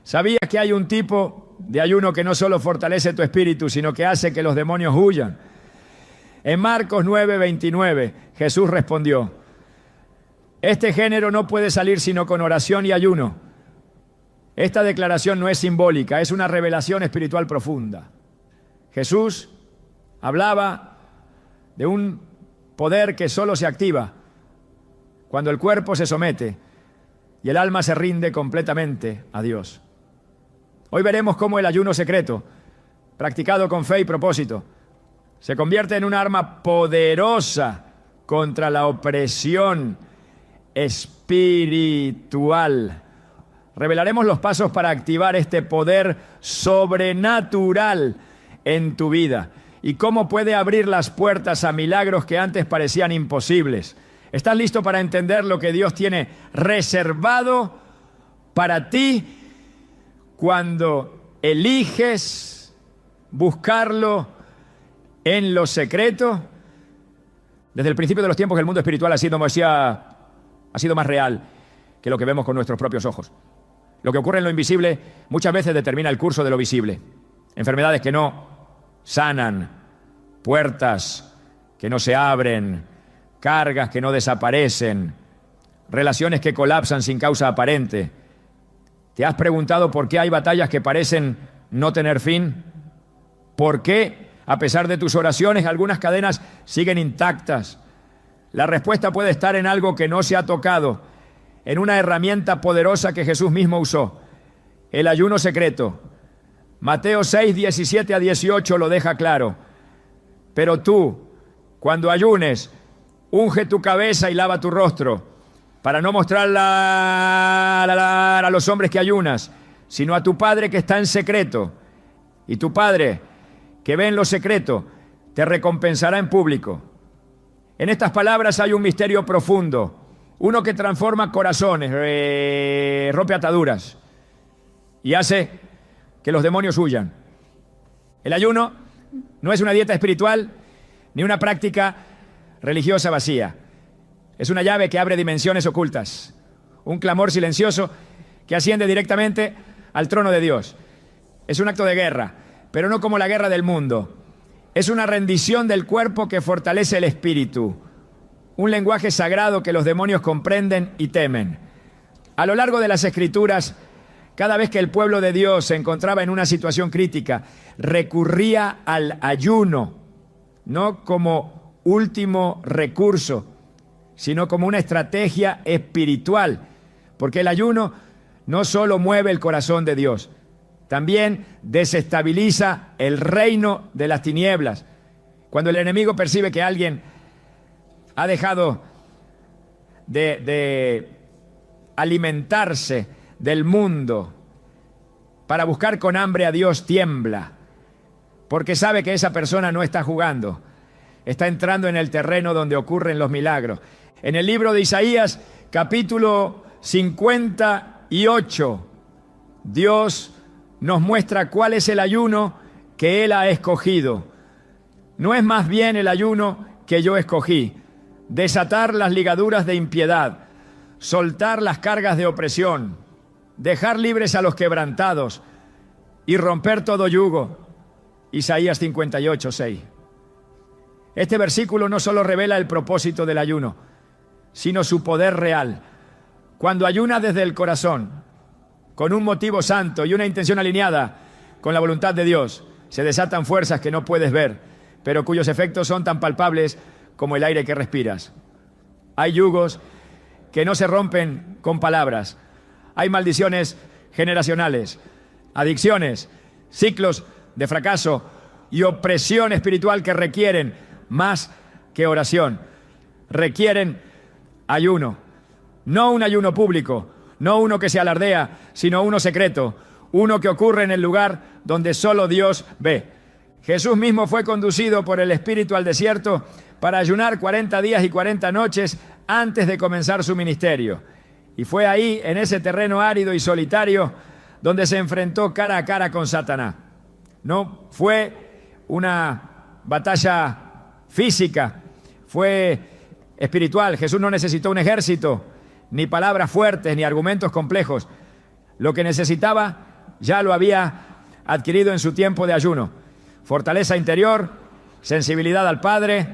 ¿Sabías que hay un tipo de ayuno que no solo fortalece tu espíritu, sino que hace que los demonios huyan? En Marcos 9:29, Jesús respondió: este género no puede salir sino con oración y ayuno. Esta declaración no es simbólica, es una revelación espiritual profunda. Jesús hablaba de un poder que solo se activa cuando el cuerpo se somete y el alma se rinde completamente a Dios. Hoy veremos cómo el ayuno secreto, practicado con fe y propósito, se convierte en un arma poderosa contra la opresión espiritual. Revelaremos los pasos para activar este poder sobrenatural en tu vida y cómo puede abrir las puertas a milagros que antes parecían imposibles. ¿Estás listo para entender lo que Dios tiene reservado para ti cuando eliges buscarlo en lo secreto? Desde el principio de los tiempos el mundo espiritual ha sido más real que lo que vemos con nuestros propios ojos. Lo que ocurre en lo invisible muchas veces determina el curso de lo visible. Enfermedades que no sanan, puertas que no se abren, cargas que no desaparecen, relaciones que colapsan sin causa aparente. ¿Te has preguntado por qué hay batallas que parecen no tener fin? ¿Por qué, a pesar de tus oraciones, algunas cadenas siguen intactas? La respuesta puede estar en algo que no se ha tocado, en una herramienta poderosa que Jesús mismo usó: el ayuno secreto. Mateo 6:17-18 lo deja claro. Pero tú, cuando ayunes, unge tu cabeza y lava tu rostro, para no mostrarla a los hombres que ayunas, sino a tu Padre que está en secreto. Y tu Padre, que ve en lo secreto, te recompensará en público. En estas palabras hay un misterio profundo, uno que transforma corazones, rompe ataduras y hace que los demonios huyan. El ayuno no es una dieta espiritual ni una práctica religiosa vacía. Es una llave que abre dimensiones ocultas, un clamor silencioso que asciende directamente al trono de Dios. Es un acto de guerra, pero no como la guerra del mundo. Es una rendición del cuerpo que fortalece el espíritu, un lenguaje sagrado que los demonios comprenden y temen. A lo largo de las Escrituras, cada vez que el pueblo de Dios se encontraba en una situación crítica, recurría al ayuno, no como último recurso, sino como una estrategia espiritual, porque el ayuno no solo mueve el corazón de Dios, también desestabiliza el reino de las tinieblas. Cuando el enemigo percibe que alguien ha dejado de alimentarse del mundo para buscar con hambre a Dios, tiembla, porque sabe que esa persona no está jugando, está entrando en el terreno donde ocurren los milagros. En el libro de Isaías, capítulo 58, Dios nos muestra cuál es el ayuno que Él ha escogido. No es más bien el ayuno que yo escogí: desatar las ligaduras de impiedad, soltar las cargas de opresión, dejar libres a los quebrantados y romper todo yugo. Isaías 58:6. Este versículo no solo revela el propósito del ayuno, sino su poder real. Cuando ayunas desde el corazón, con un motivo santo y una intención alineada con la voluntad de Dios, se desatan fuerzas que no puedes ver, pero cuyos efectos son tan palpables como el aire que respiras. Hay yugos que no se rompen con palabras. Hay maldiciones generacionales, adicciones, ciclos de fracaso y opresión espiritual que requieren más que oración. Requieren ayuno. No un ayuno público, no uno que se alardea, sino uno secreto, uno que ocurre en el lugar donde solo Dios ve. Jesús mismo fue conducido por el Espíritu al desierto para ayunar 40 días y 40 noches antes de comenzar su ministerio. Y fue ahí, en ese terreno árido y solitario, donde se enfrentó cara a cara con Satanás. No fue una batalla física, fue espiritual. Jesús no necesitó un ejército, ni palabras fuertes, ni argumentos complejos. Lo que necesitaba ya lo había adquirido en su tiempo de ayuno. Fortaleza interior, sensibilidad al Padre,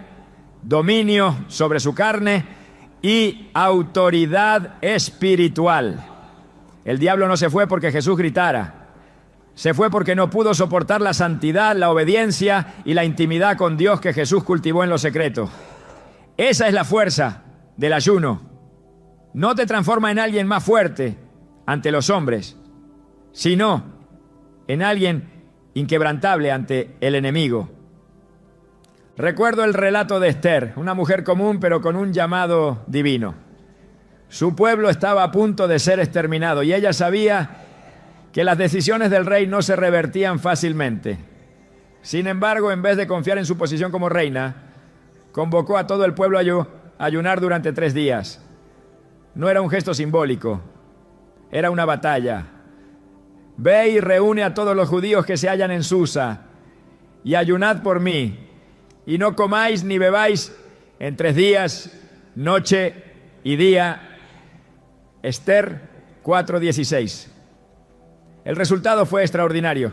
dominio sobre su carne y autoridad espiritual. El diablo no se fue porque Jesús gritara. Se fue porque no pudo soportar la santidad, la obediencia y la intimidad con Dios que Jesús cultivó en lo secreto. Esa es la fuerza del ayuno. No te transforma en alguien más fuerte ante los hombres, sino en alguien inquebrantable ante el enemigo. Recuerdo el relato de Esther, una mujer común pero con un llamado divino. Su pueblo estaba a punto de ser exterminado y ella sabía que las decisiones del rey no se revertían fácilmente. Sin embargo, en vez de confiar en su posición como reina, convocó a todo el pueblo a ayunar durante 3 días. No era un gesto simbólico, era una batalla. Ve y reúne a todos los judíos que se hallan en Susa y ayunad por mí, y no comáis ni bebáis en 3 días, noche y día. Esther 4:16. El resultado fue extraordinario.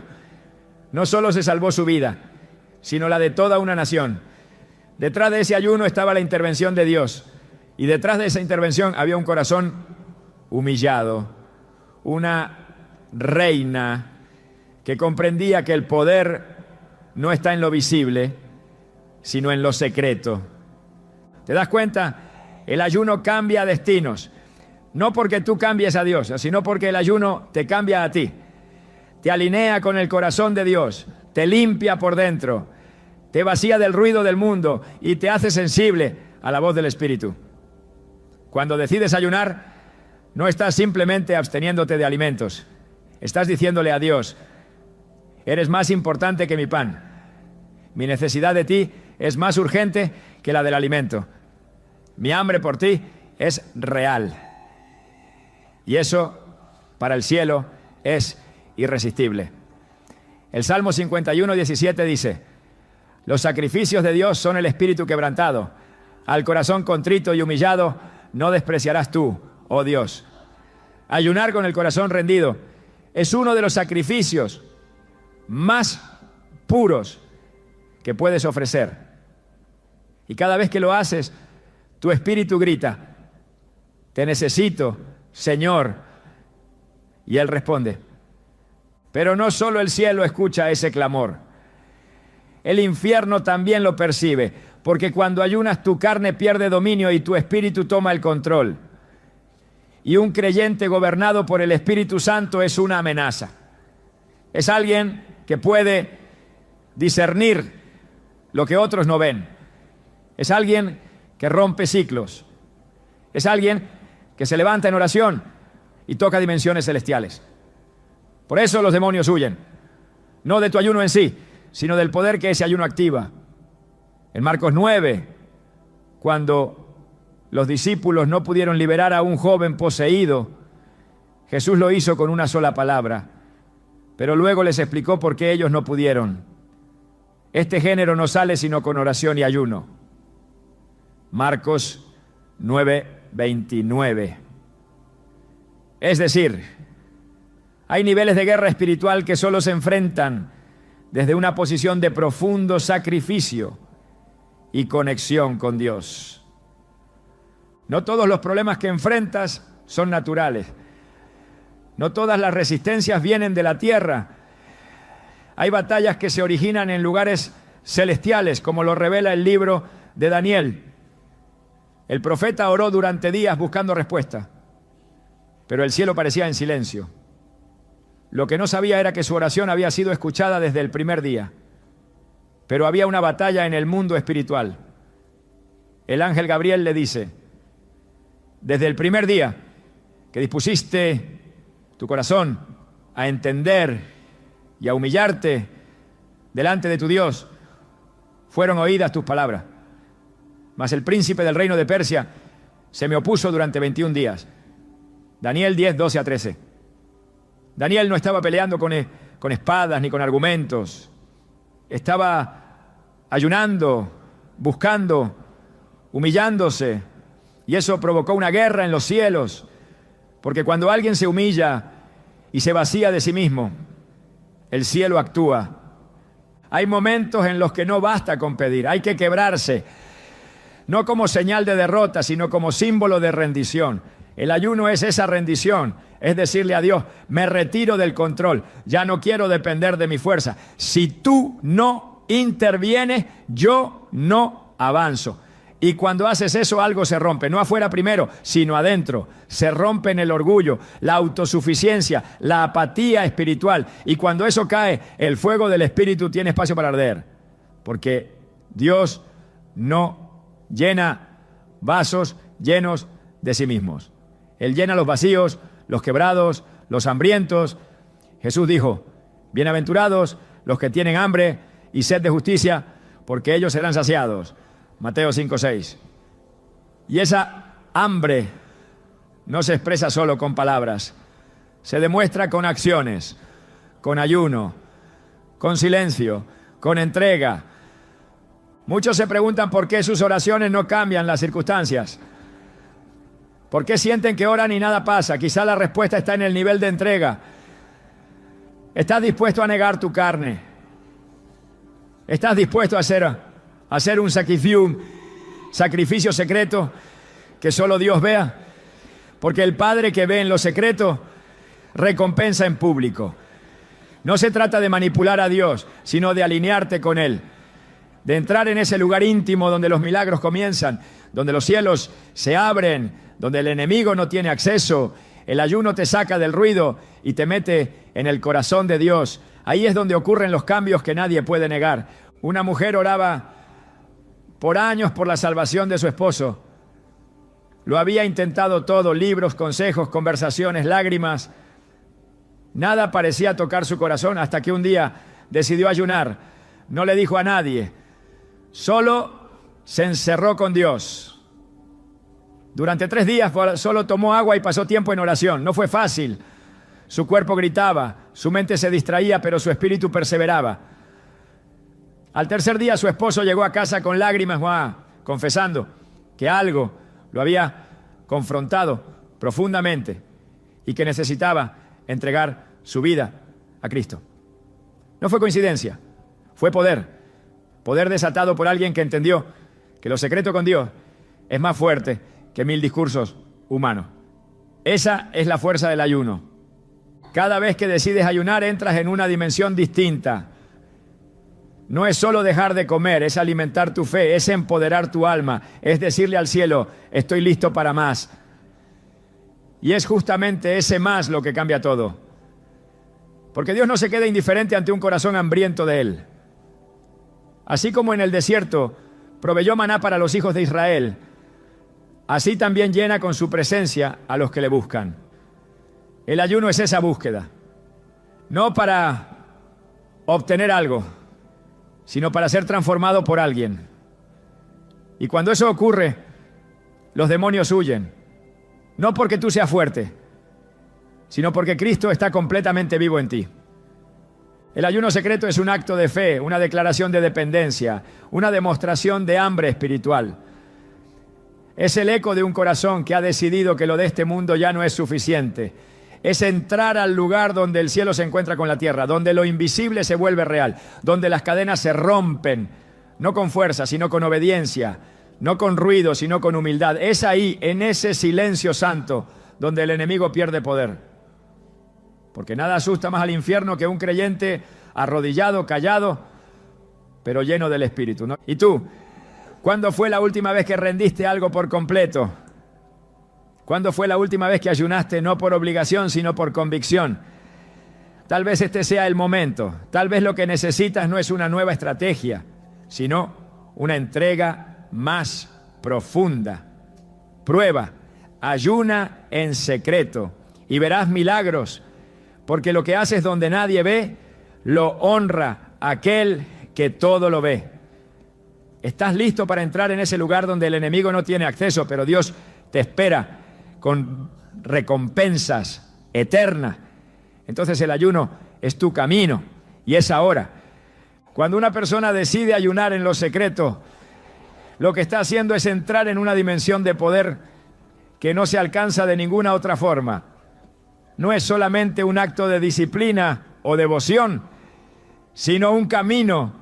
No solo se salvó su vida, sino la de toda una nación. Detrás de ese ayuno estaba la intervención de Dios. Y detrás de esa intervención había un corazón humillado. Una reina que comprendía que el poder no está en lo visible, sino en lo secreto. ¿Te das cuenta? El ayuno cambia destinos. No porque tú cambies a Dios, sino porque el ayuno te cambia a ti. Te alinea con el corazón de Dios, te limpia por dentro, te vacía del ruido del mundo y te hace sensible a la voz del Espíritu. Cuando decides ayunar, no estás simplemente absteniéndote de alimentos. Estás diciéndole a Dios: eres más importante que mi pan. Mi necesidad de ti es más urgente que la del alimento. Mi hambre por ti es real. Y eso, para el cielo, es irresistible. El Salmo 51:17 dice: los sacrificios de Dios son el espíritu quebrantado. Al corazón contrito y humillado no despreciarás tú, oh Dios. Ayunar con el corazón rendido es uno de los sacrificios más puros que puedes ofrecer. Y cada vez que lo haces, tu espíritu grita: te necesito, Señor. Y Él responde. Pero no solo el cielo escucha ese clamor. El infierno también lo percibe, porque cuando ayunas tu carne pierde dominio y tu espíritu toma el control. Y un creyente gobernado por el Espíritu Santo es una amenaza. Es alguien que puede discernir lo que otros no ven. Es alguien que rompe ciclos. Es alguien que se levanta en oración y toca dimensiones celestiales. Por eso los demonios huyen, no de tu ayuno en sí, sino del poder que ese ayuno activa. En Marcos 9, cuando los discípulos no pudieron liberar a un joven poseído, Jesús lo hizo con una sola palabra, pero luego les explicó por qué ellos no pudieron. Este género no sale sino con oración y ayuno. Marcos 9:29. Es decir, hay niveles de guerra espiritual que solo se enfrentan desde una posición de profundo sacrificio y conexión con Dios. No todos los problemas que enfrentas son naturales. No todas las resistencias vienen de la tierra. Hay batallas que se originan en lugares celestiales, como lo revela el libro de Daniel. El profeta oró durante días buscando respuesta, pero el cielo parecía en silencio. Lo que no sabía era que su oración había sido escuchada desde el primer día. Pero había una batalla en el mundo espiritual. El ángel Gabriel le dice: desde el primer día que dispusiste tu corazón a entender y a humillarte delante de tu Dios, fueron oídas tus palabras. Mas el príncipe del reino de Persia se me opuso durante 21 días. Daniel 10:12-13. Daniel no estaba peleando con espadas ni con argumentos. Estaba ayunando, buscando, humillándose. Y eso provocó una guerra en los cielos. Porque cuando alguien se humilla y se vacía de sí mismo, el cielo actúa. Hay momentos en los que no basta con pedir, hay que quebrarse, no como señal de derrota, sino como símbolo de rendición. El ayuno es esa rendición, es decirle a Dios, me retiro del control, ya no quiero depender de mi fuerza. Si tú no intervienes, yo no avanzo. Y cuando haces eso, algo se rompe, no afuera primero, sino adentro. Se rompe en el orgullo, la autosuficiencia, la apatía espiritual. Y cuando eso cae, el fuego del Espíritu tiene espacio para arder. Porque Dios no llena vasos llenos de sí mismos. Él llena los vacíos, los quebrados, los hambrientos. Jesús dijo, bienaventurados los que tienen hambre y sed de justicia, porque ellos serán saciados. Mateo 5:6. Y esa hambre no se expresa solo con palabras, se demuestra con acciones, con ayuno, con silencio, con entrega. Muchos se preguntan por qué sus oraciones no cambian las circunstancias. ¿Por qué sienten que oran y nada pasa? Quizá la respuesta está en el nivel de entrega. ¿Estás dispuesto a negar tu carne? ¿Estás dispuesto a hacer un sacrificio secreto que solo Dios vea? Porque el Padre que ve en lo secreto recompensa en público. No se trata de manipular a Dios, sino de alinearte con Él, de entrar en ese lugar íntimo donde los milagros comienzan, donde los cielos se abren, donde el enemigo no tiene acceso. El ayuno te saca del ruido y te mete en el corazón de Dios. Ahí es donde ocurren los cambios que nadie puede negar. Una mujer oraba por años por la salvación de su esposo. Lo había intentado todo, libros, consejos, conversaciones, lágrimas. Nada parecía tocar su corazón hasta que un día decidió ayunar. No le dijo a nadie, solo se encerró con Dios. Durante 3 días solo tomó agua y pasó tiempo en oración. No fue fácil. Su cuerpo gritaba, su mente se distraía, pero su espíritu perseveraba. Al 3er día su esposo llegó a casa con lágrimas, confesando que algo lo había confrontado profundamente y que necesitaba entregar su vida a Cristo. No fue coincidencia, fue poder desatado por alguien que entendió que lo secreto con Dios es más fuerte que 1000 discursos humanos. Esa es la fuerza del ayuno. Cada vez que decides ayunar entras en una dimensión distinta. No es solo dejar de comer, es alimentar tu fe, es empoderar tu alma, es decirle al cielo, estoy listo para más. Y es justamente ese más lo que cambia todo. Porque Dios no se queda indiferente ante un corazón hambriento de Él. Así como en el desierto proveyó maná para los hijos de Israel, así también llena con su presencia a los que le buscan. El ayuno es esa búsqueda, no para obtener algo, sino para ser transformado por alguien. Y cuando eso ocurre, los demonios huyen, no porque tú seas fuerte, sino porque Cristo está completamente vivo en ti. El ayuno secreto es un acto de fe, una declaración de dependencia, una demostración de hambre espiritual. Es el eco de un corazón que ha decidido que lo de este mundo ya no es suficiente. Es entrar al lugar donde el cielo se encuentra con la tierra, donde lo invisible se vuelve real, donde las cadenas se rompen, no con fuerza, sino con obediencia, no con ruido, sino con humildad. Es ahí, en ese silencio santo, donde el enemigo pierde poder. Porque nada asusta más al infierno que un creyente arrodillado, callado, pero lleno del Espíritu, ¿no? ¿Y tú? ¿Cuándo fue la última vez que rendiste algo por completo? ¿Cuándo fue la última vez que ayunaste no por obligación, sino por convicción? Tal vez este sea el momento. Tal vez lo que necesitas no es una nueva estrategia, sino una entrega más profunda. Prueba, ayuna en secreto y verás milagros, porque lo que haces donde nadie ve, lo honra aquel que todo lo ve. Estás listo para entrar en ese lugar donde el enemigo no tiene acceso, pero Dios te espera con recompensas eternas. Entonces el ayuno es tu camino y es ahora. Cuando una persona decide ayunar en lo secreto, lo que está haciendo es entrar en una dimensión de poder que no se alcanza de ninguna otra forma. no es solamente un acto de disciplina o devoción, sino un camino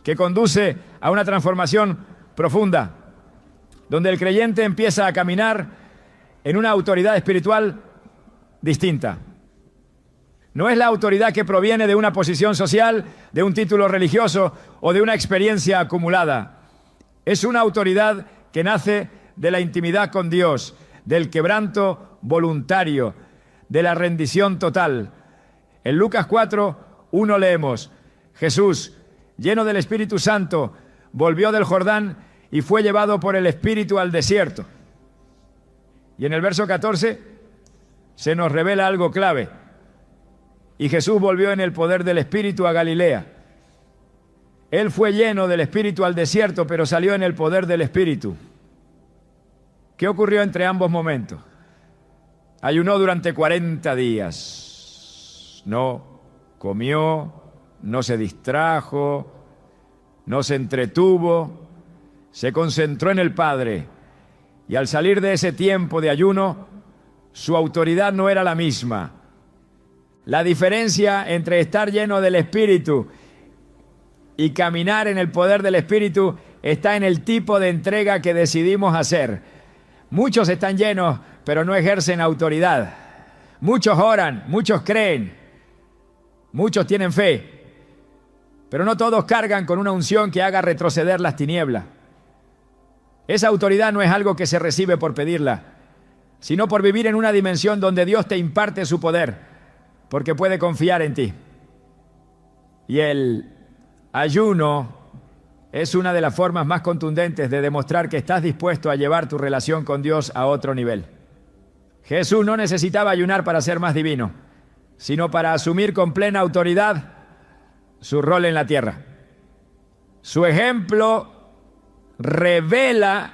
que conduce a una transformación profunda, donde el creyente empieza a caminar en una autoridad espiritual distinta. No es la autoridad que proviene de una posición social, de un título religioso o de una experiencia acumulada. Es una autoridad que nace de la intimidad con Dios, del quebranto voluntario, de la rendición total. En Lucas 4:1 leemos: Jesús, lleno del Espíritu Santo, volvió del Jordán y fue llevado por el Espíritu al desierto. Y en el verso 14 se nos revela algo clave. Y Jesús volvió en el poder del Espíritu a Galilea. Él fue lleno del Espíritu al desierto, pero salió en el poder del Espíritu. ¿Qué ocurrió entre ambos momentos? Ayunó durante 40 días. No comió, no se distrajo, no se entretuvo, se concentró en el Padre. Y al salir de ese tiempo de ayuno, su autoridad no era la misma. La diferencia entre estar lleno del Espíritu y caminar en el poder del Espíritu está en el tipo de entrega que decidimos hacer. Muchos están llenos, pero no ejercen autoridad. Muchos oran, muchos creen, muchos tienen fe, pero no todos cargan con una unción que haga retroceder las tinieblas. Esa autoridad no es algo que se recibe por pedirla, sino por vivir en una dimensión donde Dios te imparte su poder, porque puede confiar en ti. Y el ayuno es una de las formas más contundentes de demostrar que estás dispuesto a llevar tu relación con Dios a otro nivel. Jesús no necesitaba ayunar para ser más divino, sino para asumir con plena autoridad su rol en la tierra. Su ejemplo revela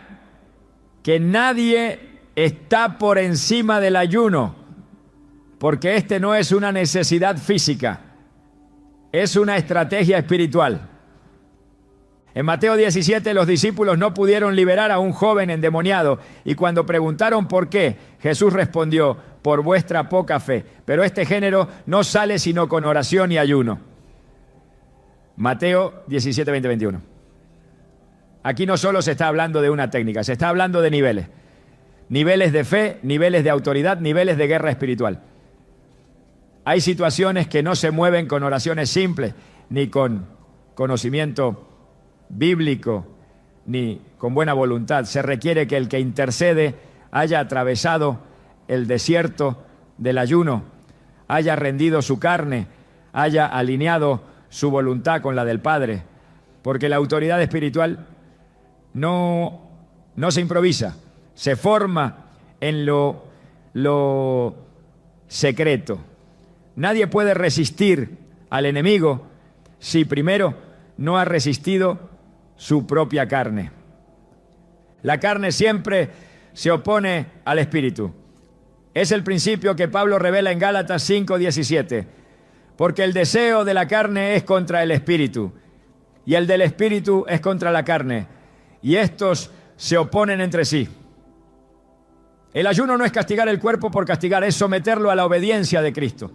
que nadie está por encima del ayuno, porque este no es una necesidad física, es una estrategia espiritual. En Mateo 17 los discípulos no pudieron liberar a un joven endemoniado y cuando preguntaron por qué, Jesús respondió: por vuestra poca fe, pero este género no sale sino con oración y ayuno. Mateo 17, 20, 21. Aquí no solo se está hablando de una técnica, se está hablando de niveles. Niveles de fe, niveles de autoridad, niveles de guerra espiritual. Hay situaciones que no se mueven con oraciones simples, ni con conocimiento bíblico, ni con buena voluntad. Se requiere que el que intercede haya atravesado el desierto del ayuno, haya rendido su carne, haya alineado su voluntad con la del Padre, porque la autoridad espiritual no se improvisa, se forma en lo secreto. Nadie puede resistir al enemigo si primero no ha resistido su propia carne. La carne siempre se opone al espíritu. Es el principio que Pablo revela en Gálatas 5:17. Porque el deseo de la carne es contra el espíritu, y el del espíritu es contra la carne, y estos se oponen entre sí. El ayuno no es castigar el cuerpo por castigar, es someterlo a la obediencia de Cristo.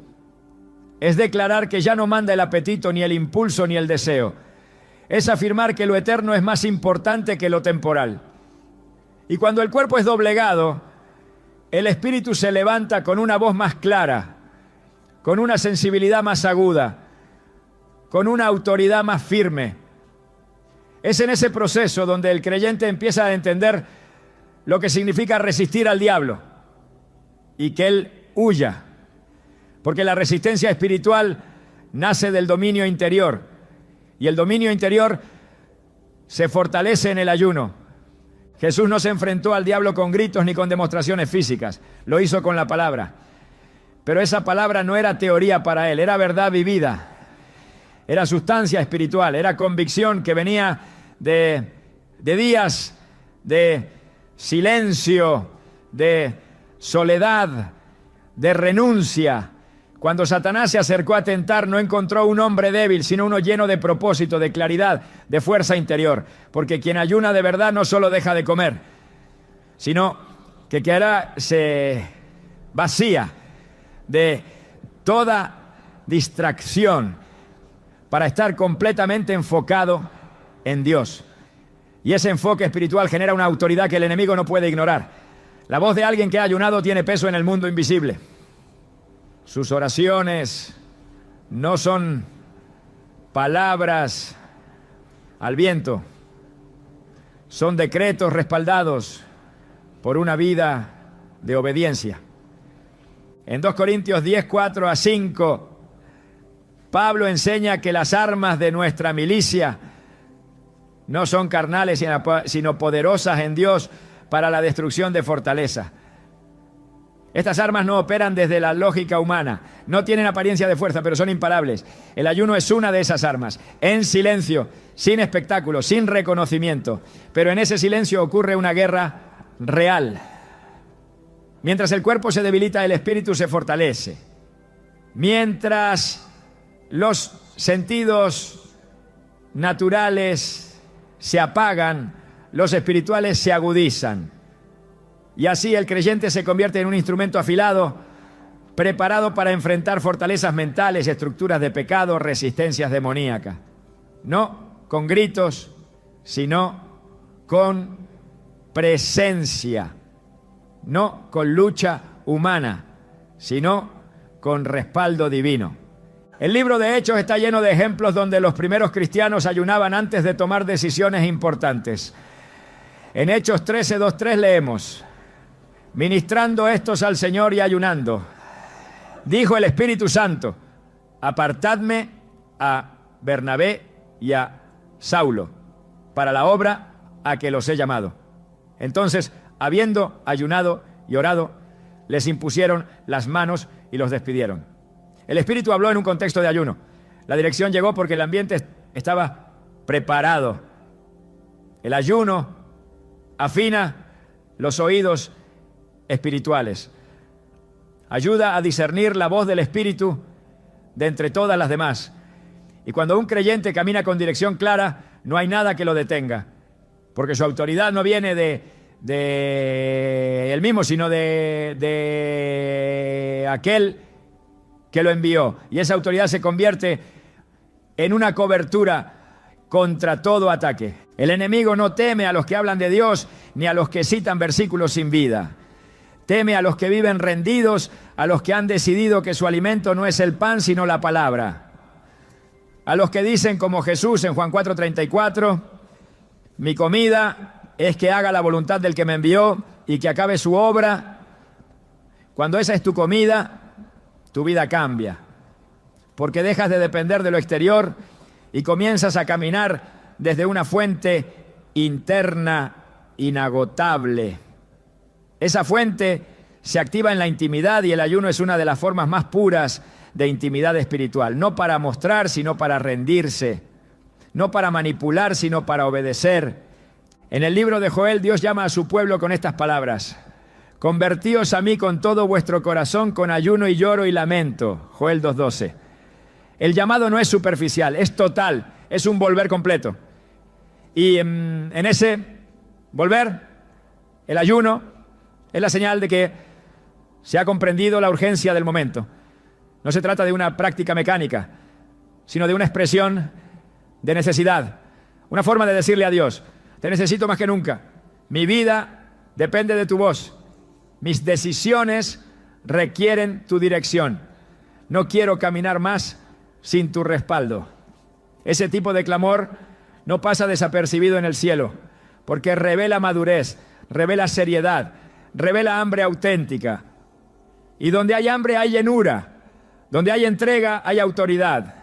Es declarar que ya no manda el apetito, ni el impulso, ni el deseo. Es afirmar que lo eterno es más importante que lo temporal. Y cuando el cuerpo es doblegado, el espíritu se levanta con una voz más clara, con una sensibilidad más aguda, con una autoridad más firme. Es en ese proceso donde el creyente empieza a entender lo que significa resistir al diablo y que él huya. Porque la resistencia espiritual nace del dominio interior y el dominio interior se fortalece en el ayuno. Jesús no se enfrentó al diablo con gritos ni con demostraciones físicas, lo hizo con la palabra. Pero esa palabra no era teoría para él, era verdad vivida, era sustancia espiritual, era convicción que venía de días de silencio, de soledad, de renuncia. Cuando Satanás se acercó a tentar, no encontró un hombre débil, sino uno lleno de propósito, de claridad, de fuerza interior. Porque quien ayuna de verdad no solo deja de comer, sino que se vacía de toda distracción para estar completamente enfocado en Dios. Y ese enfoque espiritual genera una autoridad que el enemigo no puede ignorar. La voz de alguien que ha ayunado tiene peso en el mundo invisible. Sus oraciones no son palabras al viento, son decretos respaldados por una vida de obediencia. En 2 Corintios 10, 4 a 5, Pablo enseña que las armas de nuestra milicia no son carnales, sino poderosas en Dios para la destrucción de fortalezas. Estas armas no operan desde la lógica humana, no tienen apariencia de fuerza, pero son imparables. El ayuno es una de esas armas, en silencio, sin espectáculo, sin reconocimiento. Pero en ese silencio ocurre una guerra real. Mientras el cuerpo se debilita, el espíritu se fortalece. Mientras los sentidos naturales se apagan, los espirituales se agudizan. Y así el creyente se convierte en un instrumento afilado, preparado para enfrentar fortalezas mentales, estructuras de pecado, resistencias demoníacas. No con gritos, sino con presencia. No con lucha humana, sino con respaldo divino. El libro de Hechos está lleno de ejemplos donde los primeros cristianos ayunaban antes de tomar decisiones importantes. En Hechos 13, 2, 3 leemos: ministrando estos al Señor y ayunando, dijo el Espíritu Santo: apartadme a Bernabé y a Saulo para la obra a que los he llamado. Entonces, habiendo ayunado y orado, les impusieron las manos y los despidieron. El Espíritu habló en un contexto de ayuno. La dirección llegó porque el ambiente estaba preparado. El ayuno afina los oídos espirituales. Ayuda a discernir la voz del Espíritu de entre todas las demás. Y cuando un creyente camina con dirección clara, no hay nada que lo detenga, porque su autoridad no viene de él mismo, sino de aquel que lo envió. Y esa autoridad se convierte en una cobertura contra todo ataque. El enemigo no teme a los que hablan de Dios, ni a los que citan versículos sin vida. Teme a los que viven rendidos, a los que han decidido que su alimento no es el pan, sino la palabra. A los que dicen como Jesús en Juan 4:34, mi comida es que haga la voluntad del que me envió y que acabe su obra. Cuando esa es tu comida, tu vida cambia, porque dejas de depender de lo exterior y comienzas a caminar desde una fuente interna inagotable. Esa fuente se activa en la intimidad y el ayuno es una de las formas más puras de intimidad espiritual. No para mostrar, sino para rendirse. No para manipular, sino para obedecer. En el libro de Joel, Dios llama a su pueblo con estas palabras: convertíos a mí con todo vuestro corazón, con ayuno y lloro y lamento. Joel 2:12. El llamado no es superficial, es total, es un volver completo. Y en ese volver, el ayuno es la señal de que se ha comprendido la urgencia del momento. No se trata de una práctica mecánica, sino de una expresión de necesidad. Una forma de decirle a Dios: te necesito más que nunca. Mi vida depende de tu voz. Mis decisiones requieren tu dirección. No quiero caminar más sin tu respaldo. Ese tipo de clamor no pasa desapercibido en el cielo, porque revela madurez, revela seriedad, revela hambre auténtica. Y donde hay hambre hay llenura, donde hay entrega hay autoridad.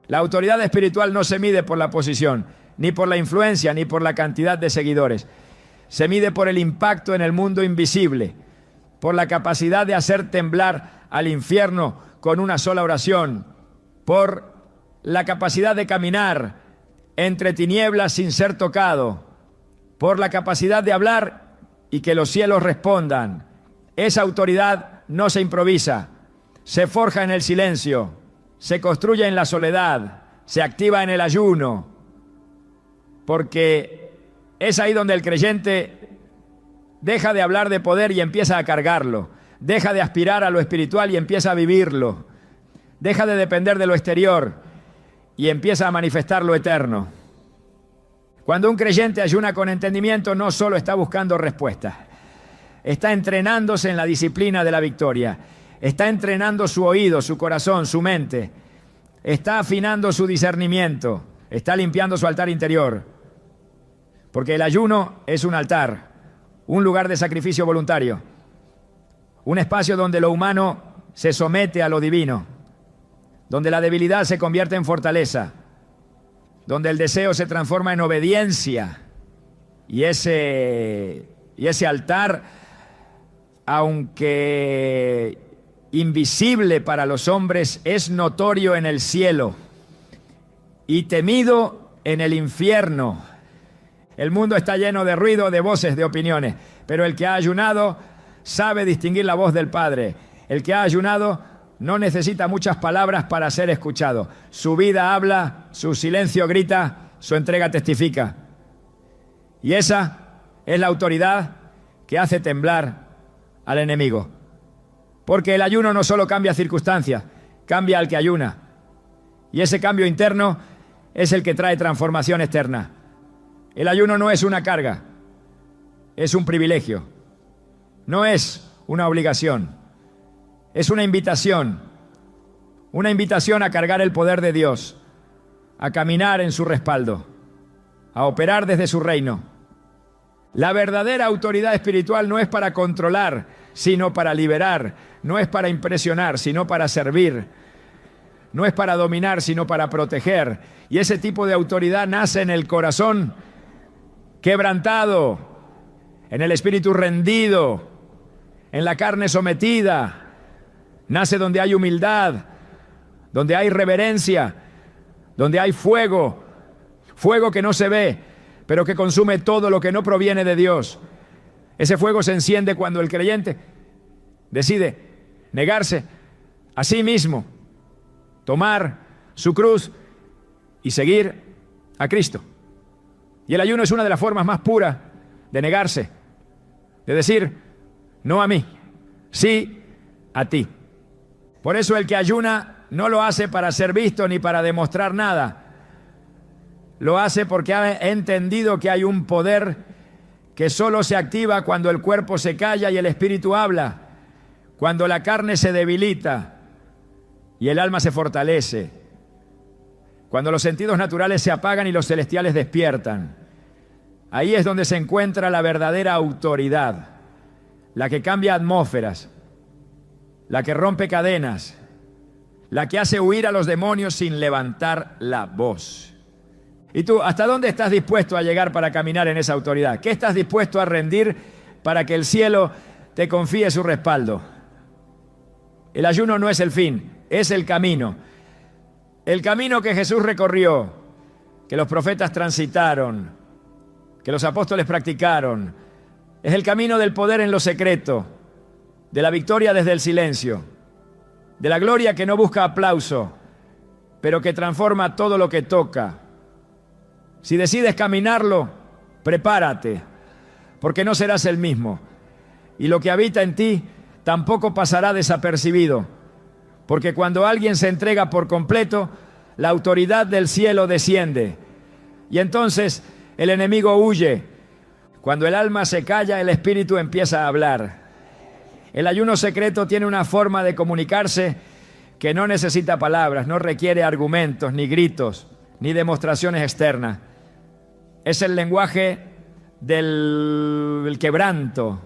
La autoridad espiritual no se mide por la posición, ni por la influencia, ni por la cantidad de seguidores. Se mide por el impacto en el mundo invisible, por la capacidad de hacer temblar al infierno con una sola oración, por la capacidad de caminar entre tinieblas sin ser tocado, por la capacidad de hablar y que los cielos respondan. Esa autoridad no se improvisa, se forja en el silencio, se construye en la soledad, se activa en el ayuno, porque es ahí donde el creyente deja de hablar de poder y empieza a cargarlo, Deja de aspirar a lo espiritual y empieza a vivirlo. Deja de depender de lo exterior y empieza a manifestar lo eterno. Cuando un creyente ayuna con entendimiento, no solo está buscando respuestas, está entrenándose en la disciplina de la victoria, está entrenando su oído, su corazón, su mente, está afinando su discernimiento, está limpiando su altar interior. Porque el ayuno es un altar, un lugar de sacrificio voluntario, un espacio donde lo humano se somete a lo divino, donde la debilidad se convierte en fortaleza, donde el deseo se transforma en obediencia. Y ese altar, aunque invisible para los hombres, es notorio en el cielo y temido en el infierno. El mundo está lleno de ruido, de voces, de opiniones, pero el que ha ayunado sabe distinguir la voz del Padre. El que ha ayunado no necesita muchas palabras para ser escuchado. Su vida habla, su silencio grita, su entrega testifica. Y esa es la autoridad que hace temblar al enemigo. Porque el ayuno no solo cambia circunstancias, cambia al que ayuna. Y ese cambio interno es el que trae transformación externa. El ayuno no es una carga, es un privilegio. No es una obligación. Es una invitación a cargar el poder de Dios, a caminar en su respaldo, a operar desde su reino. La verdadera autoridad espiritual no es para controlar, sino para liberar, no es para impresionar, sino para servir, no es para dominar, sino para proteger. Y ese tipo de autoridad nace en el corazón quebrantado, en el espíritu rendido, en la carne sometida. Nace donde hay humildad, donde hay reverencia, donde hay fuego, fuego que no se ve, pero que consume todo lo que no proviene de Dios. Ese fuego se enciende cuando el creyente decide negarse a sí mismo, tomar su cruz y seguir a Cristo. Y el ayuno es una de las formas más puras de negarse, de decir no a mí, sí a ti. Por eso el que ayuna no lo hace para ser visto ni para demostrar nada. Lo hace porque ha entendido que hay un poder que solo se activa cuando el cuerpo se calla y el espíritu habla, cuando la carne se debilita y el alma se fortalece, cuando los sentidos naturales se apagan y los celestiales despiertan. Ahí es donde se encuentra la verdadera autoridad, la que cambia atmósferas, la que rompe cadenas, la que hace huir a los demonios sin levantar la voz. ¿Y tú, hasta dónde estás dispuesto a llegar para caminar en esa autoridad? ¿Qué estás dispuesto a rendir para que el cielo te confíe su respaldo? El ayuno no es el fin, es el camino. El camino que Jesús recorrió, que los profetas transitaron, que los apóstoles practicaron, es el camino del poder en lo secreto, de la victoria desde el silencio, de la gloria que no busca aplauso, pero que transforma todo lo que toca. Si decides caminarlo, prepárate, porque no serás el mismo. Y lo que habita en ti tampoco pasará desapercibido, porque cuando alguien se entrega por completo, la autoridad del cielo desciende. Y entonces el enemigo huye. Cuando el alma se calla, el espíritu empieza a hablar. El ayuno secreto tiene una forma de comunicarse que no necesita palabras, no requiere argumentos, ni gritos, ni demostraciones externas. Es el lenguaje del quebranto,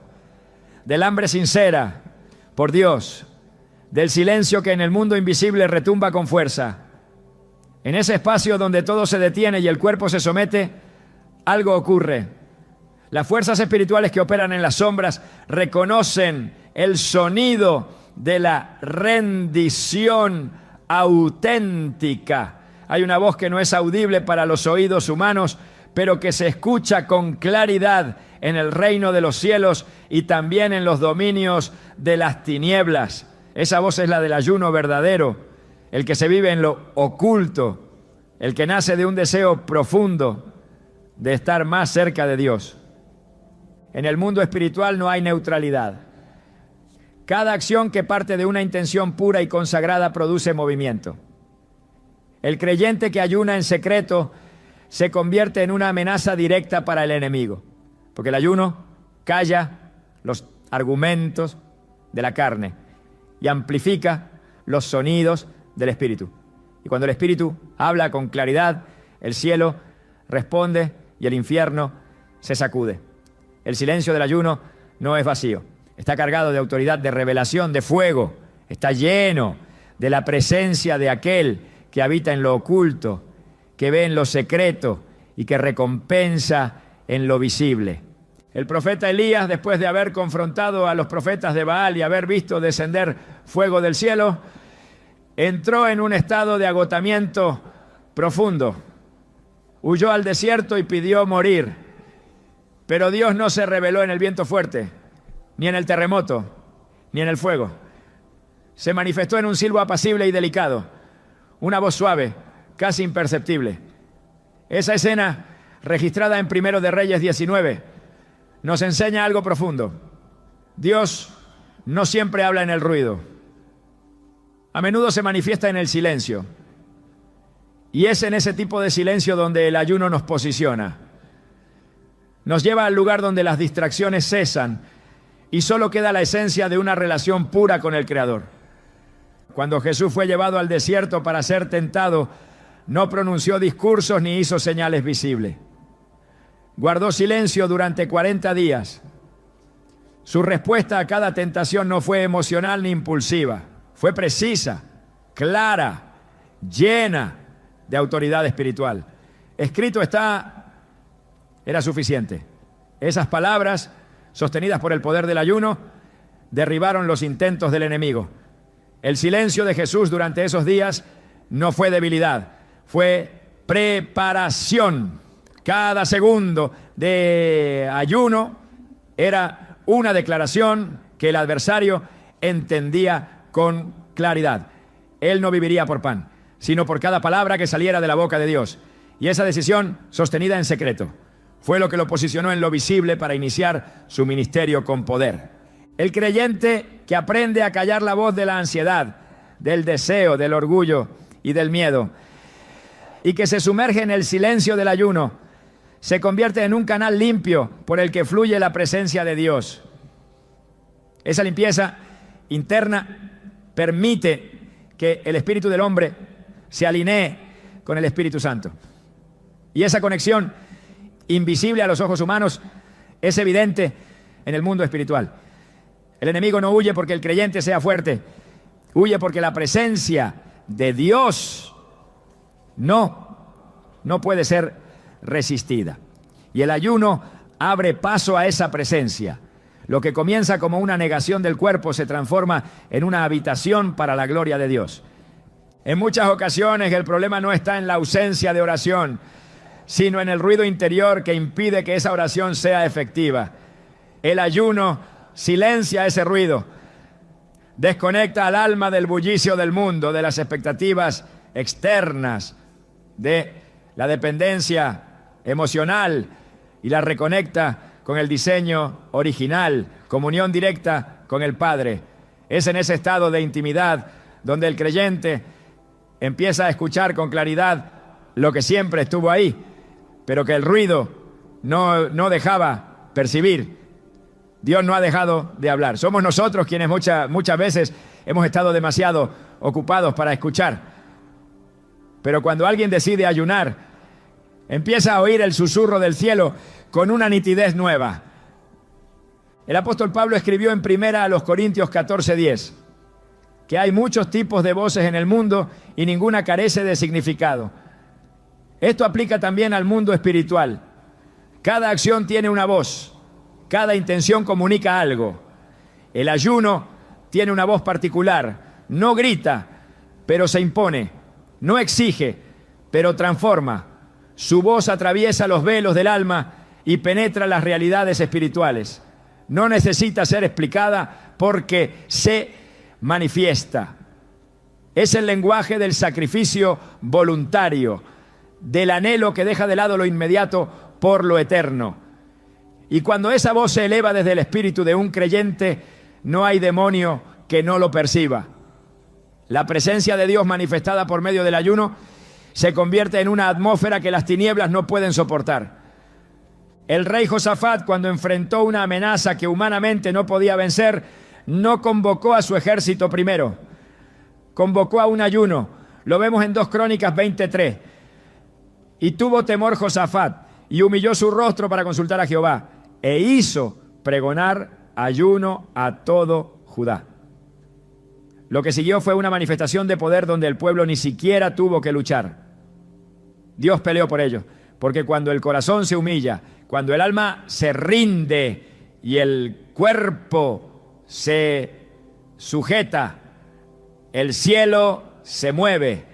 del hambre sincera por Dios, del silencio que en el mundo invisible retumba con fuerza. En ese espacio donde todo se detiene y el cuerpo se somete, algo ocurre. Las fuerzas espirituales que operan en las sombras reconocen el sonido de la rendición auténtica. Hay una voz que no es audible para los oídos humanos, pero que se escucha con claridad en el reino de los cielos y también en los dominios de las tinieblas. Esa voz es la del ayuno verdadero, el que se vive en lo oculto, el que nace de un deseo profundo de estar más cerca de Dios. En el mundo espiritual no hay neutralidad. Cada acción que parte de una intención pura y consagrada produce movimiento. El creyente que ayuna en secreto se convierte en una amenaza directa para el enemigo, porque el ayuno calla los argumentos de la carne y amplifica los sonidos del Espíritu. Y cuando el Espíritu habla con claridad, el cielo responde y el infierno se sacude. El silencio del ayuno no es vacío, está cargado de autoridad, de revelación, de fuego, está lleno de la presencia de aquel que habita en lo oculto, que ve en lo secreto y que recompensa en lo visible. El profeta Elías, después de haber confrontado a los profetas de Baal y haber visto descender fuego del cielo, entró en un estado de agotamiento profundo. Huyó al desierto y pidió morir. Pero Dios no se reveló en el viento fuerte, ni en el terremoto, ni en el fuego. Se manifestó en un silbo apacible y delicado, una voz suave, casi imperceptible. Esa escena, registrada en 1 de Reyes 19, nos enseña algo profundo. Dios no siempre habla en el ruido. A menudo se manifiesta en el silencio. Y es en ese tipo de silencio donde el ayuno nos posiciona. Nos lleva al lugar donde las distracciones cesan y solo queda la esencia de una relación pura con el Creador. Cuando Jesús fue llevado al desierto para ser tentado, no pronunció discursos ni hizo señales visibles. Guardó silencio durante 40 días. Su respuesta a cada tentación no fue emocional ni impulsiva. Fue precisa, clara, llena de autoridad espiritual. Escrito está, era suficiente. Esas palabras, sostenidas por el poder del ayuno, derribaron los intentos del enemigo. El silencio de Jesús durante esos días no fue debilidad, fue preparación. Cada segundo de ayuno era una declaración que el adversario entendía con claridad. Él no viviría por pan, sino por cada palabra que saliera de la boca de Dios. Y esa decisión, sostenida en secreto, fue lo que lo posicionó en lo visible para iniciar su ministerio con poder. El creyente que aprende a callar la voz de la ansiedad, del deseo, del orgullo y del miedo, y que se sumerge en el silencio del ayuno, se convierte en un canal limpio por el que fluye la presencia de Dios. Esa limpieza interna permite que el espíritu del hombre se alinee con el Espíritu Santo. Y esa conexión, invisible a los ojos humanos, es evidente en el mundo espiritual. El enemigo no huye porque el creyente sea fuerte, huye porque la presencia de Dios no puede ser resistida. Y el ayuno abre paso a esa presencia. Lo que comienza como una negación del cuerpo se transforma en una habitación para la gloria de Dios. En muchas ocasiones el problema no está en la ausencia de oración, sino en el ruido interior que impide que esa oración sea efectiva. El ayuno silencia ese ruido, desconecta al alma del bullicio del mundo, de las expectativas externas, de la dependencia emocional, y la reconecta con el diseño original, comunión directa con el Padre. Es en ese estado de intimidad donde el creyente empieza a escuchar con claridad lo que siempre estuvo ahí, pero que el ruido no dejaba percibir. Dios no ha dejado de hablar. Somos nosotros quienes muchas veces hemos estado demasiado ocupados para escuchar. Pero cuando alguien decide ayunar, empieza a oír el susurro del cielo con una nitidez nueva. El apóstol Pablo escribió en 1 Corintios 14:10 que hay muchos tipos de voces en el mundo y ninguna carece de significado. Esto aplica también al mundo espiritual. Cada acción tiene una voz, cada intención comunica algo. El ayuno tiene una voz particular, no grita, pero se impone, no exige, pero transforma. Su voz atraviesa los velos del alma y penetra las realidades espirituales. No necesita ser explicada porque se manifiesta. Es el lenguaje del sacrificio voluntario, del anhelo que deja de lado lo inmediato por lo eterno. Y cuando esa voz se eleva desde el espíritu de un creyente, no hay demonio que no lo perciba. La presencia de Dios manifestada por medio del ayuno se convierte en una atmósfera que las tinieblas no pueden soportar. El rey Josafat, cuando enfrentó una amenaza que humanamente no podía vencer, no convocó a su ejército primero, convocó a un ayuno. Lo vemos en 2 Crónicas 23. Y tuvo temor Josafat y humilló su rostro para consultar a Jehová e hizo pregonar ayuno a todo Judá. Lo que siguió fue una manifestación de poder donde el pueblo ni siquiera tuvo que luchar. Dios peleó por ellos, porque cuando el corazón se humilla, cuando el alma se rinde y el cuerpo se sujeta, el cielo se mueve,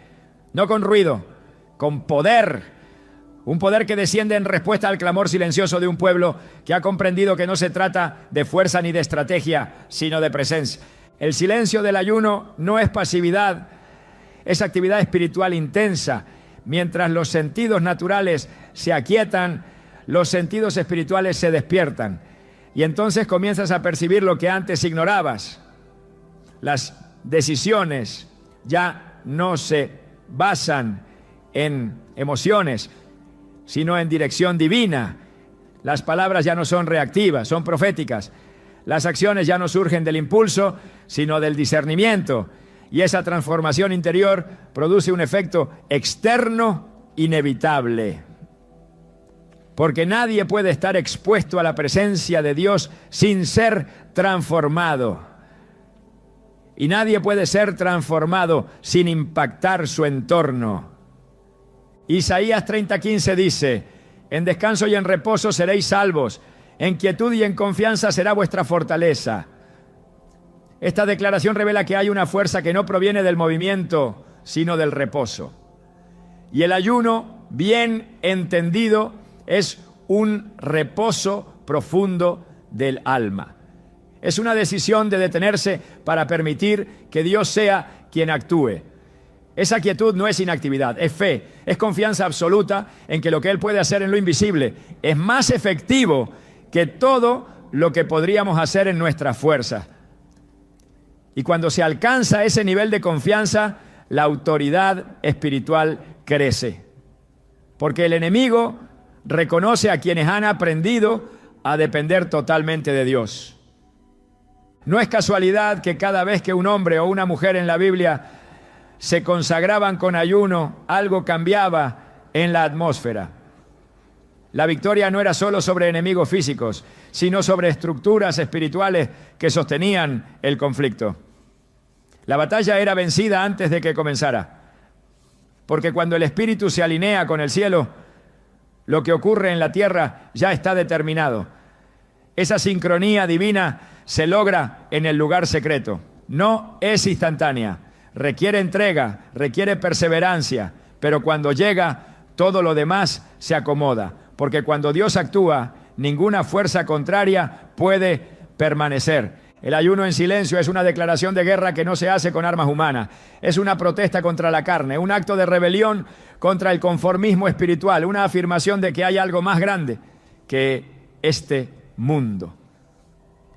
no con ruido, con poder. Un poder que desciende en respuesta al clamor silencioso de un pueblo que ha comprendido que no se trata de fuerza ni de estrategia, sino de presencia. El silencio del ayuno no es pasividad, es actividad espiritual intensa. Mientras los sentidos naturales se aquietan, los sentidos espirituales se despiertan. Y entonces comienzas a percibir lo que antes ignorabas. Las decisiones ya no se basan en emociones, sino en dirección divina. Las palabras ya no son reactivas, son proféticas. Las acciones ya no surgen del impulso, sino del discernimiento. Y esa transformación interior produce un efecto externo inevitable. Porque nadie puede estar expuesto a la presencia de Dios sin ser transformado. Y nadie puede ser transformado sin impactar su entorno. Isaías 30:15 dice: en descanso y en reposo seréis salvos, en quietud y en confianza será vuestra fortaleza. Esta declaración revela que hay una fuerza que no proviene del movimiento, sino del reposo. Y el ayuno, bien entendido, es un reposo profundo del alma. Es una decisión de detenerse para permitir que Dios sea quien actúe. Esa quietud no es inactividad, es fe, es confianza absoluta en que lo que Él puede hacer en lo invisible es más efectivo que todo lo que podríamos hacer en nuestras fuerzas. Y cuando se alcanza ese nivel de confianza, la autoridad espiritual crece. Porque el enemigo reconoce a quienes han aprendido a depender totalmente de Dios. No es casualidad que cada vez que un hombre o una mujer en la Biblia se consagraban con ayuno, algo cambiaba en la atmósfera. La victoria no era solo sobre enemigos físicos, sino sobre estructuras espirituales que sostenían el conflicto. La batalla era vencida antes de que comenzara, porque cuando el espíritu se alinea con el cielo, lo que ocurre en la tierra ya está determinado. Esa sincronía divina se logra en el lugar secreto. No es instantánea, requiere entrega, requiere perseverancia, pero cuando llega, todo lo demás se acomoda, porque cuando Dios actúa, ninguna fuerza contraria puede permanecer. El ayuno en silencio es una declaración de guerra que no se hace con armas humanas. Es una protesta contra la carne, un acto de rebelión contra el conformismo espiritual, una afirmación de que hay algo más grande que este mundo.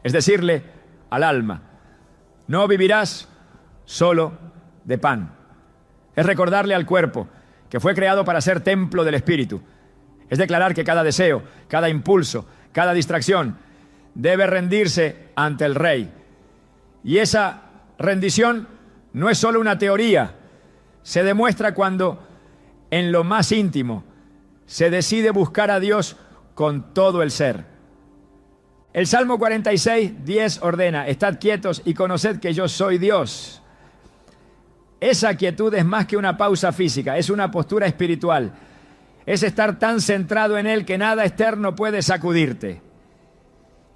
Es decirle al alma: no vivirás solo de pan. Es recordarle al cuerpo que fue creado para ser templo del Espíritu. Es declarar que cada deseo, cada impulso, cada distracción debe rendirse ante el Rey. Y esa rendición no es solo una teoría, se demuestra cuando en lo más íntimo se decide buscar a Dios con todo el ser. El Salmo 46:10 ordena: estad quietos y conoced que yo soy Dios. Esa quietud es más que una pausa física, es una postura espiritual. Es estar tan centrado en Él que nada externo puede sacudirte.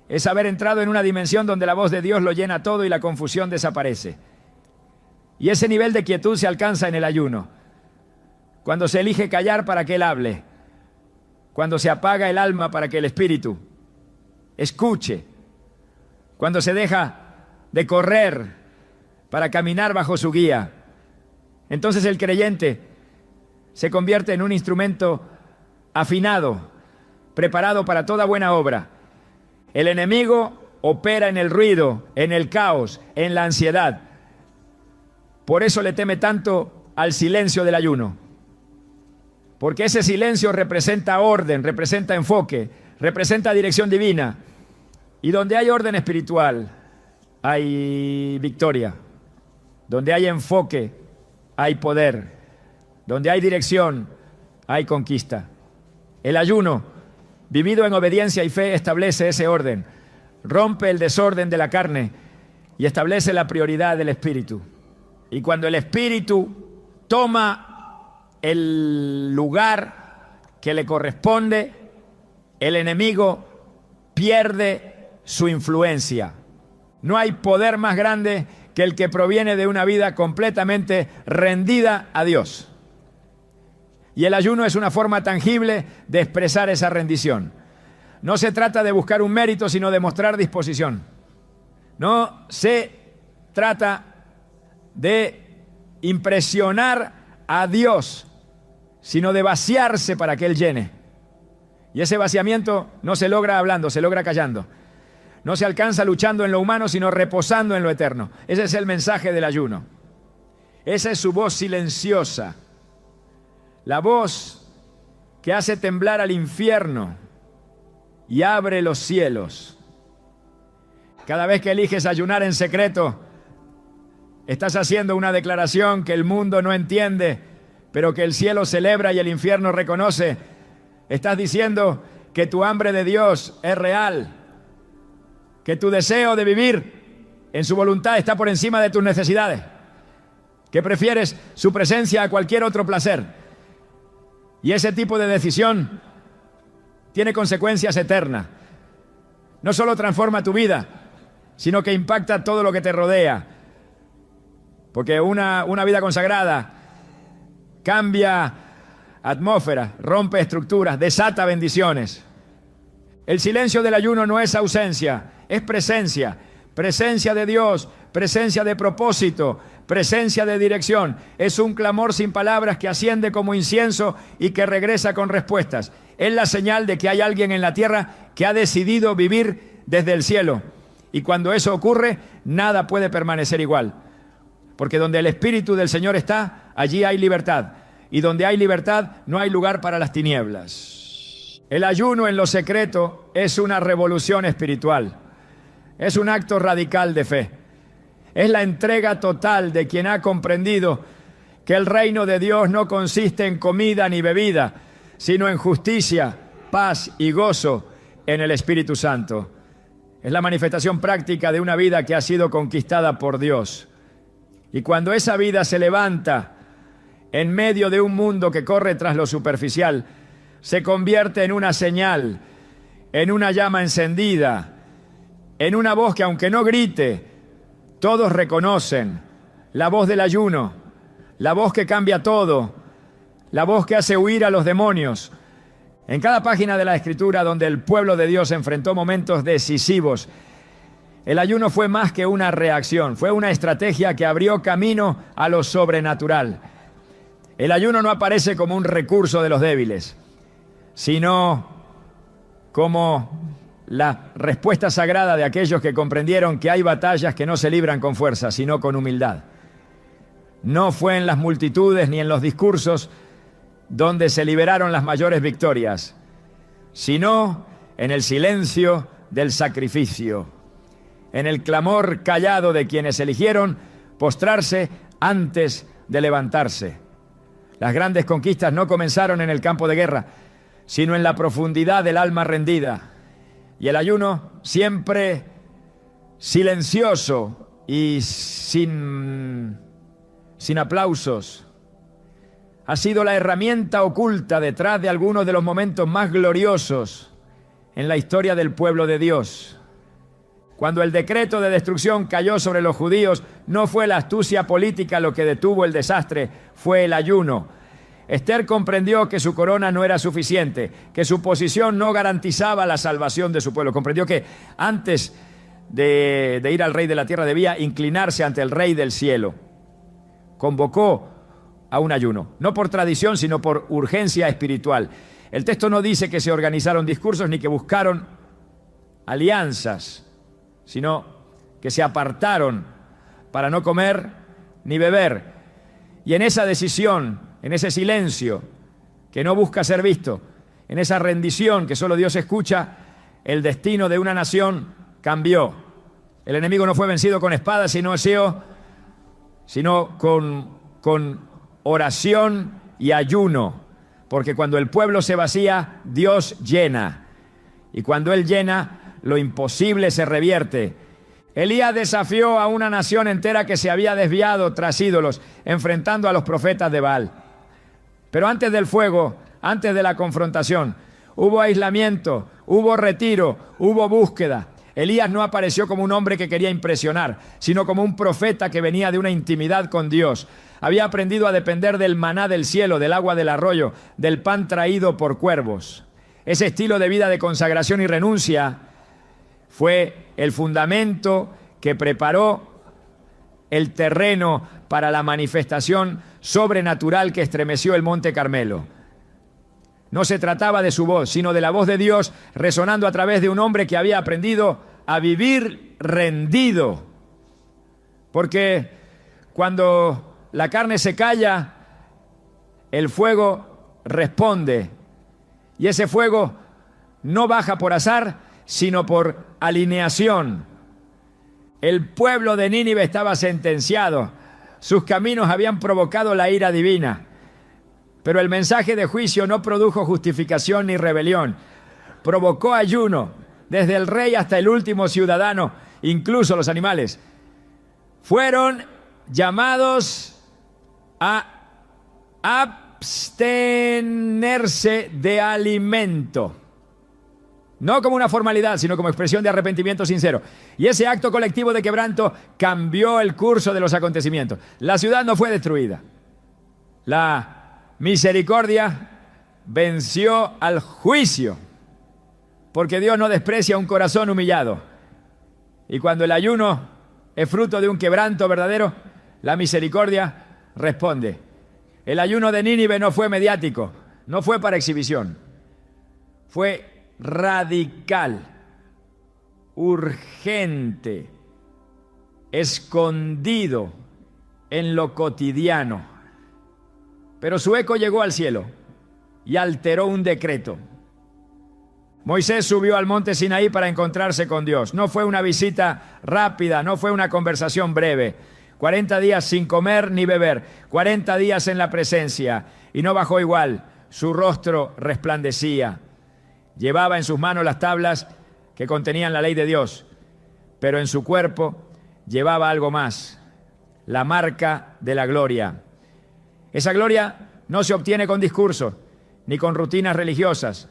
Es haber entrado en una dimensión donde la voz de Dios lo llena todo y la confusión desaparece. Y ese nivel de quietud se alcanza en el ayuno, cuando se elige callar para que Él hable, cuando se apaga el alma para que el espíritu escuche, cuando se deja de correr para caminar bajo su guía. Entonces el creyente se convierte en un instrumento afinado, preparado para toda buena obra. El enemigo opera en el ruido, en el caos, en la ansiedad. Por eso le teme tanto al silencio del ayuno. Porque ese silencio representa orden, representa enfoque, representa dirección divina. Y donde hay orden espiritual, hay victoria. Donde hay enfoque, hay poder. Donde hay dirección, hay conquista. El ayuno, vivido en obediencia y fe, establece ese orden. Rompe el desorden de la carne y establece la prioridad del espíritu. Y cuando el espíritu toma el lugar que le corresponde, el enemigo pierde su influencia. No hay poder más grande que el que proviene de una vida completamente rendida a Dios. Y el ayuno es una forma tangible de expresar esa rendición. No se trata de buscar un mérito, sino de mostrar disposición. No se trata de impresionar a Dios, sino de vaciarse para que Él llene. Y ese vaciamiento no se logra hablando, se logra callando. No se alcanza luchando en lo humano, sino reposando en lo eterno. Ese es el mensaje del ayuno. Esa es su voz silenciosa. La voz que hace temblar al infierno y abre los cielos. Cada vez que eliges ayunar en secreto, estás haciendo una declaración que el mundo no entiende, pero que el cielo celebra y el infierno reconoce. Estás diciendo que tu hambre de Dios es real, que tu deseo de vivir en su voluntad está por encima de tus necesidades, que prefieres su presencia a cualquier otro placer. Y ese tipo de decisión tiene consecuencias eternas. No solo transforma tu vida, sino que impacta todo lo que te rodea. Porque una vida consagrada cambia atmósfera, rompe estructuras, desata bendiciones. El silencio del ayuno no es ausencia, es presencia. Presencia de Dios, presencia de propósito, presencia de dirección. Es un clamor sin palabras que asciende como incienso y que regresa con respuestas. Es la señal de que hay alguien en la tierra que ha decidido vivir desde el cielo. Y cuando eso ocurre, nada puede permanecer igual. Porque donde el Espíritu del Señor está, allí hay libertad. Y donde hay libertad, no hay lugar para las tinieblas. El ayuno en lo secreto es una revolución espiritual. Es un acto radical de fe. Es la entrega total de quien ha comprendido que el reino de Dios no consiste en comida ni bebida, sino en justicia, paz y gozo en el Espíritu Santo. Es la manifestación práctica de una vida que ha sido conquistada por Dios. Y cuando esa vida se levanta en medio de un mundo que corre tras lo superficial, se convierte en una señal, en una llama encendida, en una voz que aunque no grite, todos reconocen, la voz del ayuno, la voz que cambia todo, la voz que hace huir a los demonios. En cada página de la Escritura donde el pueblo de Dios enfrentó momentos decisivos, el ayuno fue más que una reacción, fue una estrategia que abrió camino a lo sobrenatural. El ayuno no aparece como un recurso de los débiles, sino como la respuesta sagrada de aquellos que comprendieron que hay batallas que no se libran con fuerza, sino con humildad. No fue en las multitudes ni en los discursos donde se liberaron las mayores victorias, sino en el silencio del sacrificio, en el clamor callado de quienes eligieron postrarse antes de levantarse. Las grandes conquistas no comenzaron en el campo de guerra, sino en la profundidad del alma rendida. Y el ayuno, siempre silencioso y sin aplausos, ha sido la herramienta oculta detrás de algunos de los momentos más gloriosos en la historia del pueblo de Dios. Cuando el decreto de destrucción cayó sobre los judíos, no fue la astucia política lo que detuvo el desastre, fue el ayuno. Esther comprendió que su corona no era suficiente, que su posición no garantizaba la salvación de su pueblo. Comprendió que antes de ir al rey de la tierra debía inclinarse ante el rey del cielo. Convocó a un ayuno, no por tradición, sino por urgencia espiritual. El texto no dice que se organizaron discursos ni que buscaron alianzas. sino que se apartaron para no comer ni beber. Y en esa decisión, en ese silencio que no busca ser visto, en esa rendición que solo Dios escucha, el destino de una nación cambió. El enemigo no fue vencido con espada, sino con oración y ayuno. Porque cuando el pueblo se vacía, Dios llena. Y cuando Él llena, lo imposible se revierte. Elías desafió a una nación entera que se había desviado tras ídolos, enfrentando a los profetas de Baal. Pero antes del fuego, antes de la confrontación, hubo aislamiento, hubo retiro, hubo búsqueda. Elías no apareció como un hombre que quería impresionar, sino como un profeta que venía de una intimidad con Dios. Había aprendido a depender del maná del cielo, del agua del arroyo, del pan traído por cuervos. Ese estilo de vida de consagración y renuncia fue el fundamento que preparó el terreno para la manifestación sobrenatural que estremeció el Monte Carmelo. No se trataba de su voz, sino de la voz de Dios resonando a través de un hombre que había aprendido a vivir rendido. Porque cuando la carne se calla, el fuego responde. Y ese fuego no baja por azar, sino por alineación. El pueblo de Nínive estaba sentenciado. Sus caminos habían provocado la ira divina. Pero el mensaje de juicio no produjo justificación ni rebelión. Provocó ayuno, desde el rey hasta el último ciudadano, incluso los animales. Fueron llamados a abstenerse de alimento. No como una formalidad, sino como expresión de arrepentimiento sincero. Y ese acto colectivo de quebranto cambió el curso de los acontecimientos. La ciudad no fue destruida. La misericordia venció al juicio, porque Dios no desprecia un corazón humillado. Y cuando el ayuno es fruto de un quebranto verdadero, la misericordia responde. El ayuno de Nínive no fue mediático, no fue para exhibición, fue radical, urgente, escondido en lo cotidiano. Pero su eco llegó al cielo y alteró un decreto. Moisés subió al monte Sinaí para encontrarse con Dios. No fue una visita rápida, no fue una conversación breve. 40 días sin comer ni beber, 40 días en la presencia, y no bajó igual. Su rostro resplandecía. Llevaba en sus manos las tablas que contenían la ley de Dios, pero en su cuerpo llevaba algo más, la marca de la gloria. Esa gloria no se obtiene con discursos ni con rutinas religiosas.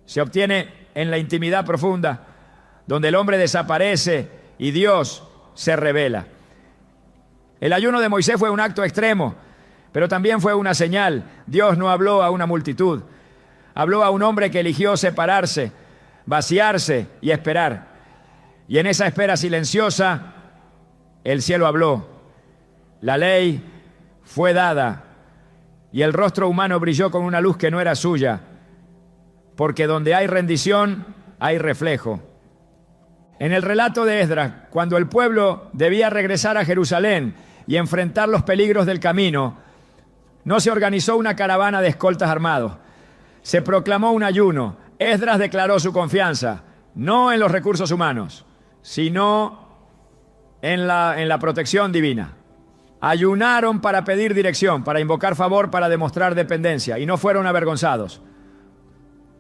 Se obtiene en la intimidad profunda, donde el hombre desaparece y Dios se revela. El ayuno de Moisés fue un acto extremo, pero también fue una señal. Dios no habló a una multitud, habló a un hombre que eligió separarse, vaciarse y esperar. Y en esa espera silenciosa, el cielo habló. La ley fue dada y el rostro humano brilló con una luz que no era suya, porque donde hay rendición, hay reflejo. En el relato de Esdras, cuando el pueblo debía regresar a Jerusalén y enfrentar los peligros del camino, no se organizó una caravana de escoltas armados. Se proclamó un ayuno. Esdras declaró su confianza, no en los recursos humanos, sino en la protección divina. Ayunaron para pedir dirección, para invocar favor, para demostrar dependencia, y no fueron avergonzados.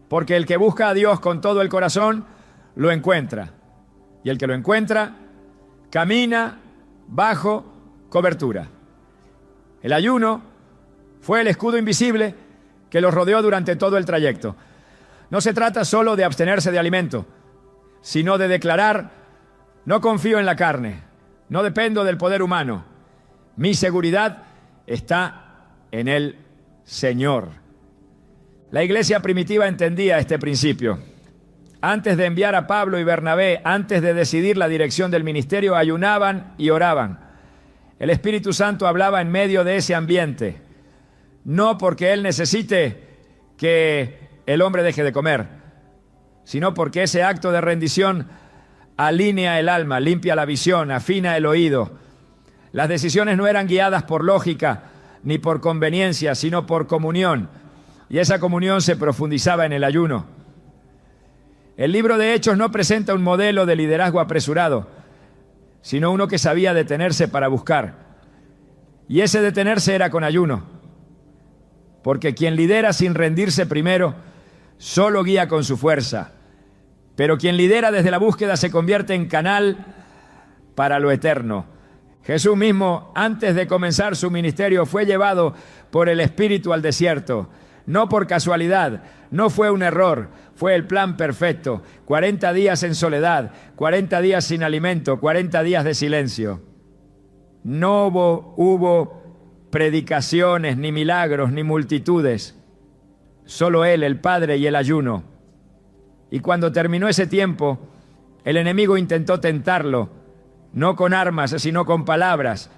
Porque el que busca a Dios con todo el corazón, lo encuentra. Y el que lo encuentra, camina bajo cobertura. El ayuno fue el escudo invisible que los rodeó durante todo el trayecto. No se trata solo de abstenerse de alimento, sino de declarar: no confío en la carne, no dependo del poder humano. Mi seguridad está en el Señor. La iglesia primitiva entendía este principio. Antes de enviar a Pablo y Bernabé, antes de decidir la dirección del ministerio, ayunaban y oraban. El Espíritu Santo hablaba en medio de ese ambiente. No porque Él necesite que el hombre deje de comer, sino porque ese acto de rendición alinea el alma, limpia la visión, afina el oído. Las decisiones no eran guiadas por lógica ni por conveniencia, sino por comunión. Y esa comunión se profundizaba en el ayuno. El libro de Hechos no presenta un modelo de liderazgo apresurado, sino uno que sabía detenerse para buscar. Y ese detenerse era con ayuno. Porque quien lidera sin rendirse primero, solo guía con su fuerza. Pero quien lidera desde la búsqueda se convierte en canal para lo eterno. Jesús mismo, antes de comenzar su ministerio, fue llevado por el Espíritu al desierto. No por casualidad, no fue un error, fue el plan perfecto. 40 días en soledad, 40 días sin alimento, 40 días de silencio. No hubo predicaciones, ni milagros, ni multitudes. Solo Él, el Padre y el ayuno. Y cuando terminó ese tiempo, el enemigo intentó tentarlo, no con armas, sino con palabras.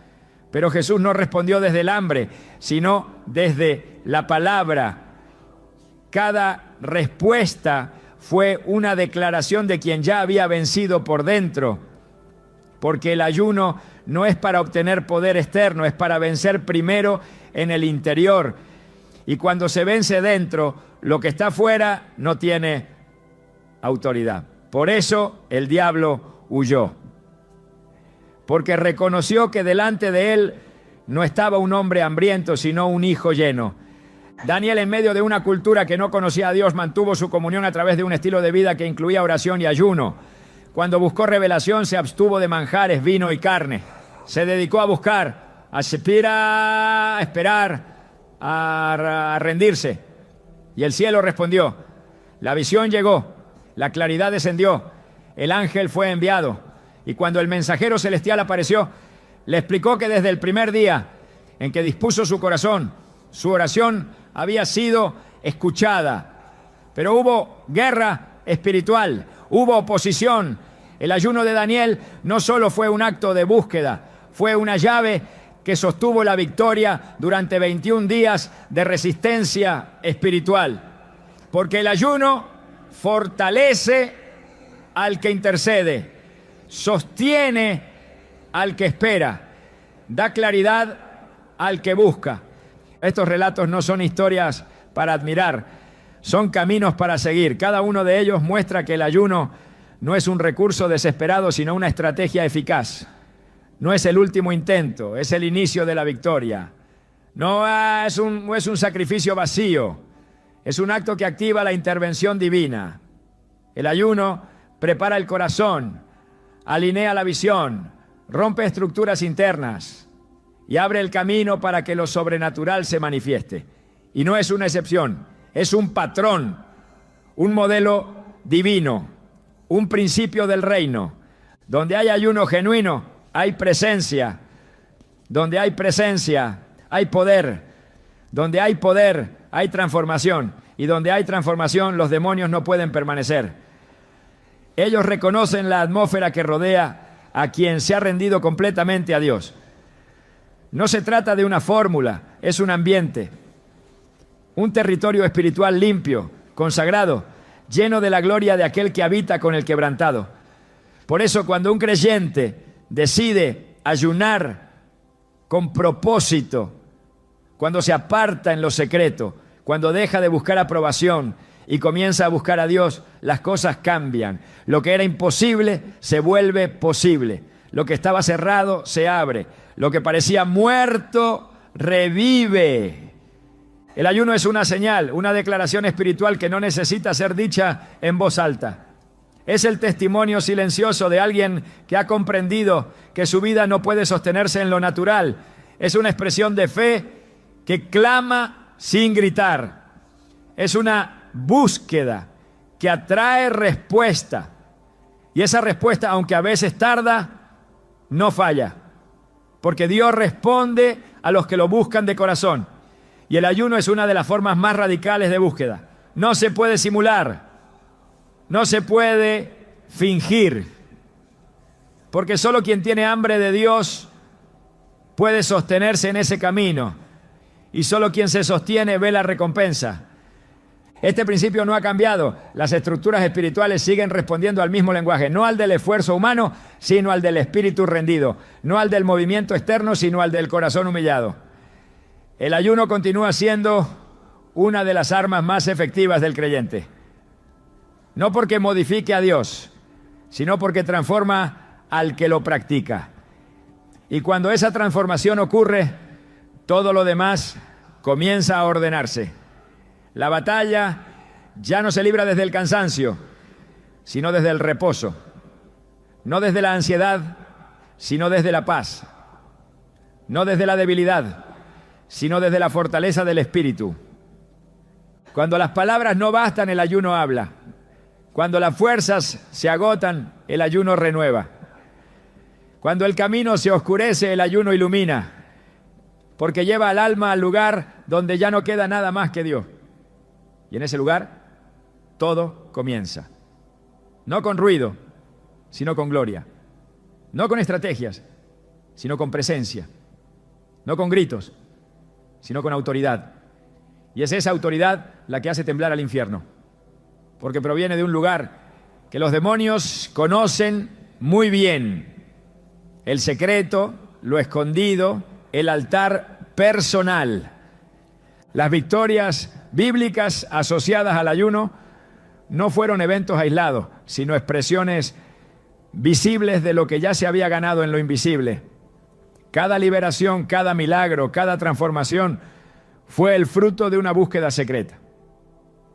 Pero Jesús no respondió desde el hambre, sino desde la palabra. Cada respuesta fue una declaración de quien ya había vencido por dentro. Porque el ayuno no es para obtener poder externo, es para vencer primero en el interior. Y cuando se vence dentro, lo que está fuera no tiene autoridad. Por eso el diablo huyó. Porque reconoció que delante de él no estaba un hombre hambriento, sino un hijo lleno. Daniel, en medio de una cultura que no conocía a Dios, mantuvo su comunión a través de un estilo de vida que incluía oración y ayuno. Cuando buscó revelación, se abstuvo de manjares, vino y carne. Se dedicó a buscar, a esperar, a rendirse. Y el cielo respondió. La visión llegó, la claridad descendió, el ángel fue enviado. Y cuando el mensajero celestial apareció, le explicó que desde el primer día en que dispuso su corazón, su oración había sido escuchada. Pero hubo guerra espiritual, hubo oposición. El ayuno de Daniel no solo fue un acto de búsqueda, fue una llave que sostuvo la victoria durante 21 días de resistencia espiritual. Porque el ayuno fortalece al que intercede, sostiene al que espera, da claridad al que busca. Estos relatos no son historias para admirar, son caminos para seguir. Cada uno de ellos muestra que el ayuno no es un recurso desesperado, sino una estrategia eficaz. No es el último intento, es el inicio de la victoria. No es un sacrificio vacío, es un acto que activa la intervención divina. El ayuno prepara el corazón, alinea la visión, rompe estructuras internas y abre el camino para que lo sobrenatural se manifieste. Y no es una excepción, es un patrón, un modelo divino, un principio del reino. Donde hay ayuno genuino, hay presencia. Donde hay presencia, hay poder. Donde hay poder, hay transformación. Y donde hay transformación, los demonios no pueden permanecer. Ellos reconocen la atmósfera que rodea a quien se ha rendido completamente a Dios. No se trata de una fórmula, es un ambiente, un territorio espiritual limpio, consagrado, lleno de la gloria de aquel que habita con el quebrantado. Por eso, cuando un creyente decide ayunar con propósito, cuando se aparta en lo secreto, cuando deja de buscar aprobación y comienza a buscar a Dios, las cosas cambian. Lo que era imposible se vuelve posible. Lo que estaba cerrado se abre. Lo que parecía muerto revive. El ayuno es una señal, una declaración espiritual que no necesita ser dicha en voz alta. Es el testimonio silencioso de alguien que ha comprendido que su vida no puede sostenerse en lo natural. Es una expresión de fe que clama sin gritar. Es una búsqueda que atrae respuesta. Y esa respuesta, aunque a veces tarda, no falla. Porque Dios responde a los que lo buscan de corazón. Y el ayuno es una de las formas más radicales de búsqueda. No se puede simular. No se puede fingir. Porque solo quien tiene hambre de Dios puede sostenerse en ese camino. Y solo quien se sostiene ve la recompensa. Este principio no ha cambiado. Las estructuras espirituales siguen respondiendo al mismo lenguaje, no al del esfuerzo humano, sino al del espíritu rendido, no al del movimiento externo, sino al del corazón humillado. El ayuno continúa siendo una de las armas más efectivas del creyente. No porque modifique a Dios, sino porque transforma al que lo practica. Y cuando esa transformación ocurre, todo lo demás comienza a ordenarse. La batalla ya no se libra desde el cansancio, sino desde el reposo. No desde la ansiedad, sino desde la paz. No desde la debilidad, sino desde la fortaleza del espíritu. Cuando las palabras no bastan, el ayuno habla. Cuando las fuerzas se agotan, el ayuno renueva. Cuando el camino se oscurece, el ayuno ilumina, porque lleva al alma al lugar donde ya no queda nada más que Dios. Y en ese lugar, todo comienza. No con ruido, sino con gloria. No con estrategias, sino con presencia. No con gritos, sino con autoridad. Y es esa autoridad la que hace temblar al infierno, porque proviene de un lugar que los demonios conocen muy bien. El secreto, lo escondido, el altar personal. Las victorias bíblicas asociadas al ayuno no fueron eventos aislados, sino expresiones visibles de lo que ya se había ganado en lo invisible. Cada liberación, cada milagro, cada transformación fue el fruto de una búsqueda secreta.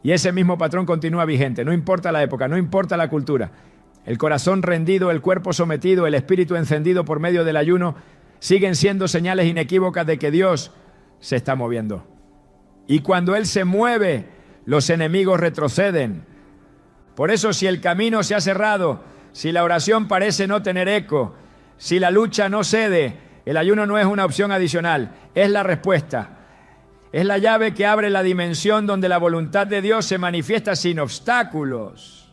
Y ese mismo patrón continúa vigente, no importa la época, no importa la cultura. El corazón rendido, el cuerpo sometido, el espíritu encendido por medio del ayuno siguen siendo señales inequívocas de que Dios se está moviendo. Y cuando Él se mueve, los enemigos retroceden. Por eso, si el camino se ha cerrado, si la oración parece no tener eco, si la lucha no cede, el ayuno no es una opción adicional, es la respuesta. Es la llave que abre la dimensión donde la voluntad de Dios se manifiesta sin obstáculos.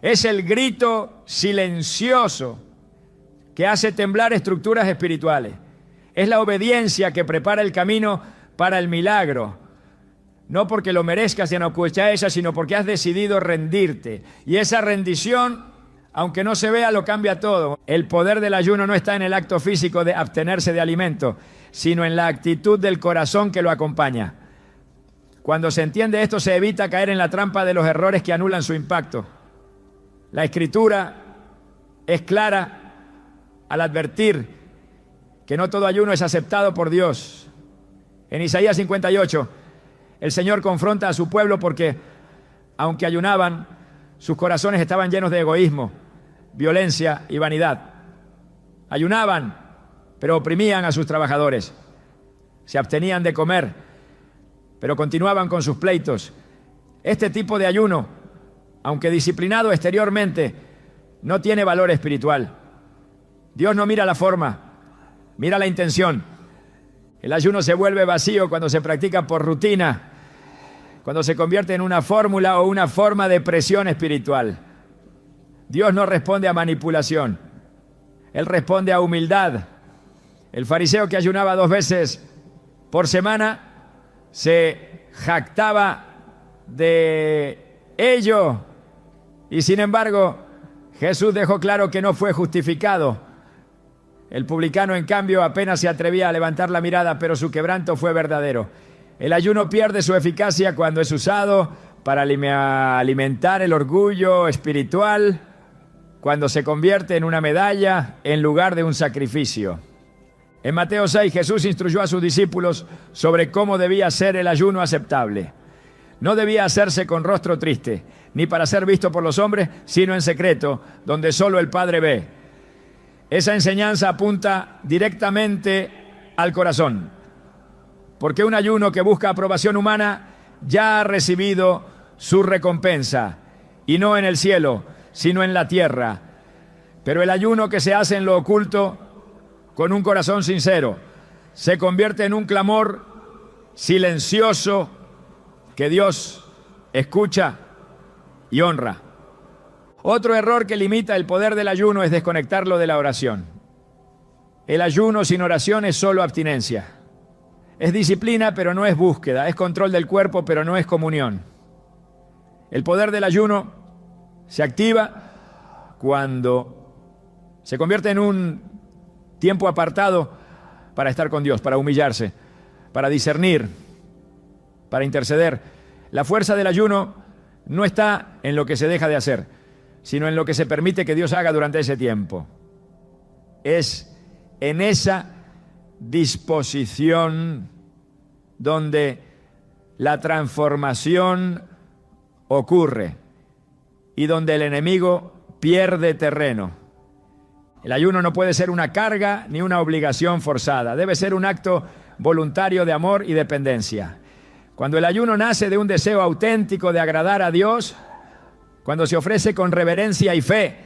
Es el grito silencioso que hace temblar estructuras espirituales. Es la obediencia que prepara el camino para el milagro. No porque lo merezcas, sino porque has decidido rendirte. Y esa rendición, aunque no se vea, lo cambia todo. El poder del ayuno no está en el acto físico de abstenerse de alimento, sino en la actitud del corazón que lo acompaña. Cuando se entiende esto, se evita caer en la trampa de los errores que anulan su impacto. La Escritura es clara al advertir que no todo ayuno es aceptado por Dios. En Isaías 58, el Señor confronta a su pueblo porque, aunque ayunaban, sus corazones estaban llenos de egoísmo, violencia y vanidad. Ayunaban, pero oprimían a sus trabajadores. Se abstenían de comer, pero continuaban con sus pleitos. Este tipo de ayuno, aunque disciplinado exteriormente, no tiene valor espiritual. Dios no mira la forma, mira la intención. El ayuno se vuelve vacío cuando se practica por rutina, cuando se convierte en una fórmula o una forma de presión espiritual. Dios no responde a manipulación, Él responde a humildad. El fariseo que ayunaba 2 veces por semana se jactaba de ello, y sin embargo Jesús dejó claro que no fue justificado. El publicano, en cambio, apenas se atrevía a levantar la mirada, pero su quebranto fue verdadero. El ayuno pierde su eficacia cuando es usado para alimentar el orgullo espiritual, cuando se convierte en una medalla en lugar de un sacrificio. En Mateo 6, Jesús instruyó a sus discípulos sobre cómo debía ser el ayuno aceptable. No debía hacerse con rostro triste, ni para ser visto por los hombres, sino en secreto, donde solo el Padre ve. Esa enseñanza apunta directamente al corazón, porque un ayuno que busca aprobación humana ya ha recibido su recompensa, y no en el cielo, sino en la tierra. Pero el ayuno que se hace en lo oculto, con un corazón sincero, se convierte en un clamor silencioso que Dios escucha y honra. Otro error que limita el poder del ayuno es desconectarlo de la oración. El ayuno sin oración es solo abstinencia. Es disciplina, pero no es búsqueda. Es control del cuerpo, pero no es comunión. El poder del ayuno se activa cuando se convierte en un tiempo apartado para estar con Dios, para humillarse, para discernir, para interceder. La fuerza del ayuno no está en lo que se deja de hacer, sino en lo que se permite que Dios haga durante ese tiempo. Es en esa disposición donde la transformación ocurre y donde el enemigo pierde terreno. El ayuno no puede ser una carga ni una obligación forzada. Debe ser un acto voluntario de amor y dependencia. Cuando el ayuno nace de un deseo auténtico de agradar a Dios, cuando se ofrece con reverencia y fe,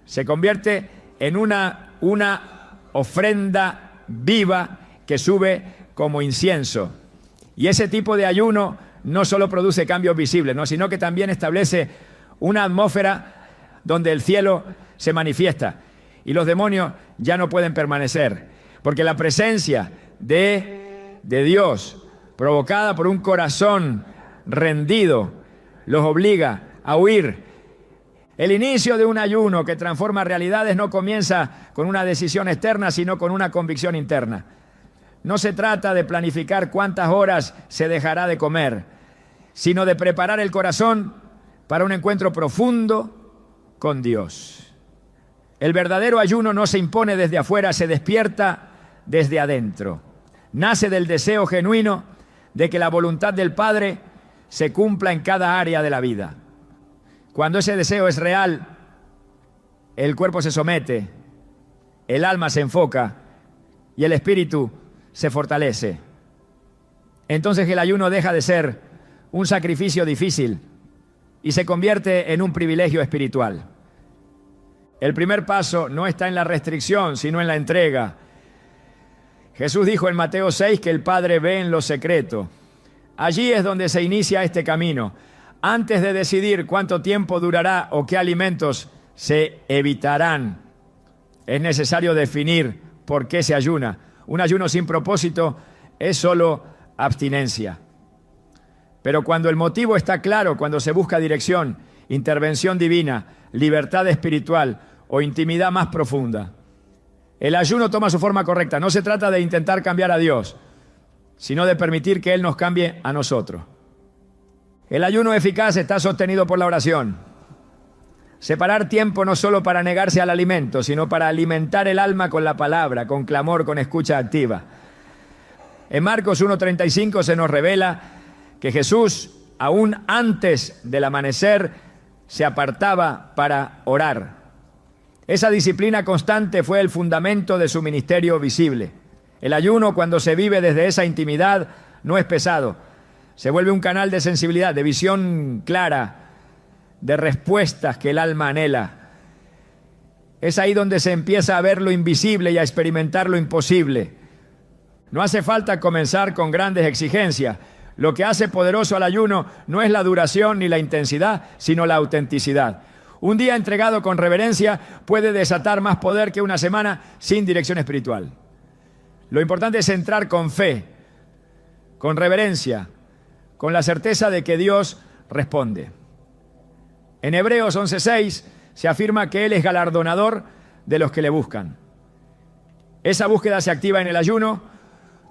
se convierte en una ofrenda viva que sube como incienso. Y ese tipo de ayuno no solo produce cambios visibles, ¿no?, sino que también establece una atmósfera donde el cielo se manifiesta y los demonios ya no pueden permanecer, porque la presencia de Dios, provocada por un corazón rendido, los obliga a huir. El inicio de un ayuno que transforma realidades no comienza con una decisión externa, sino con una convicción interna. No se trata de planificar cuántas horas se dejará de comer, sino de preparar el corazón para un encuentro profundo con Dios. El verdadero ayuno no se impone desde afuera, se despierta desde adentro. Nace del deseo genuino de que la voluntad del Padre se cumpla en cada área de la vida. Cuando ese deseo es real, el cuerpo se somete, el alma se enfoca y el espíritu se fortalece. Entonces el ayuno deja de ser un sacrificio difícil y se convierte en un privilegio espiritual. El primer paso no está en la restricción, sino en la entrega. Jesús dijo en Mateo 6 que el Padre ve en lo secreto. Allí es donde se inicia este camino. Antes de decidir cuánto tiempo durará o qué alimentos se evitarán, es necesario definir por qué se ayuna. Un ayuno sin propósito es solo abstinencia. Pero cuando el motivo está claro, cuando se busca dirección, intervención divina, libertad espiritual o intimidad más profunda, el ayuno toma su forma correcta. No se trata de intentar cambiar a Dios, sino de permitir que Él nos cambie a nosotros. El ayuno eficaz está sostenido por la oración. Separar tiempo no solo para negarse al alimento, sino para alimentar el alma con la palabra, con clamor, con escucha activa. En Marcos 1:35 se nos revela que Jesús, aún antes del amanecer, se apartaba para orar. Esa disciplina constante fue el fundamento de su ministerio visible. El ayuno, cuando se vive desde esa intimidad, no es pesado. Se vuelve un canal de sensibilidad, de visión clara, de respuestas que el alma anhela. Es ahí donde se empieza a ver lo invisible y a experimentar lo imposible. No hace falta comenzar con grandes exigencias. Lo que hace poderoso al ayuno no es la duración ni la intensidad, sino la autenticidad. Un día entregado con reverencia puede desatar más poder que una semana sin dirección espiritual. Lo importante es entrar con fe, con reverencia, con la certeza de que Dios responde. En Hebreos 11:6 se afirma que Él es galardonador de los que le buscan. Esa búsqueda se activa en el ayuno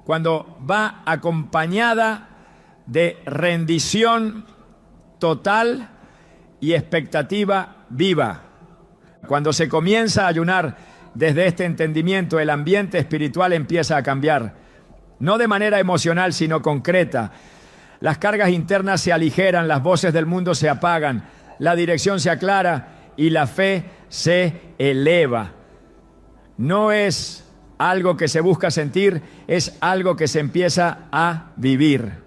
cuando va acompañada de rendición total y expectativa viva. Cuando se comienza a ayunar desde este entendimiento, el ambiente espiritual empieza a cambiar, no de manera emocional, sino concreta. Las cargas internas se aligeran, las voces del mundo se apagan, la dirección se aclara y la fe se eleva. No es algo que se busca sentir, es algo que se empieza a vivir.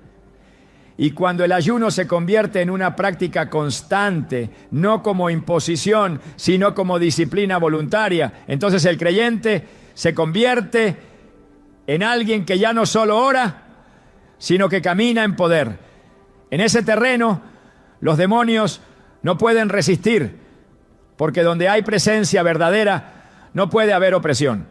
Y cuando el ayuno se convierte en una práctica constante, no como imposición, sino como disciplina voluntaria, entonces el creyente se convierte en alguien que ya no solo ora, sino que camina en poder. En ese terreno, los demonios no pueden resistir, porque donde hay presencia verdadera, no puede haber opresión.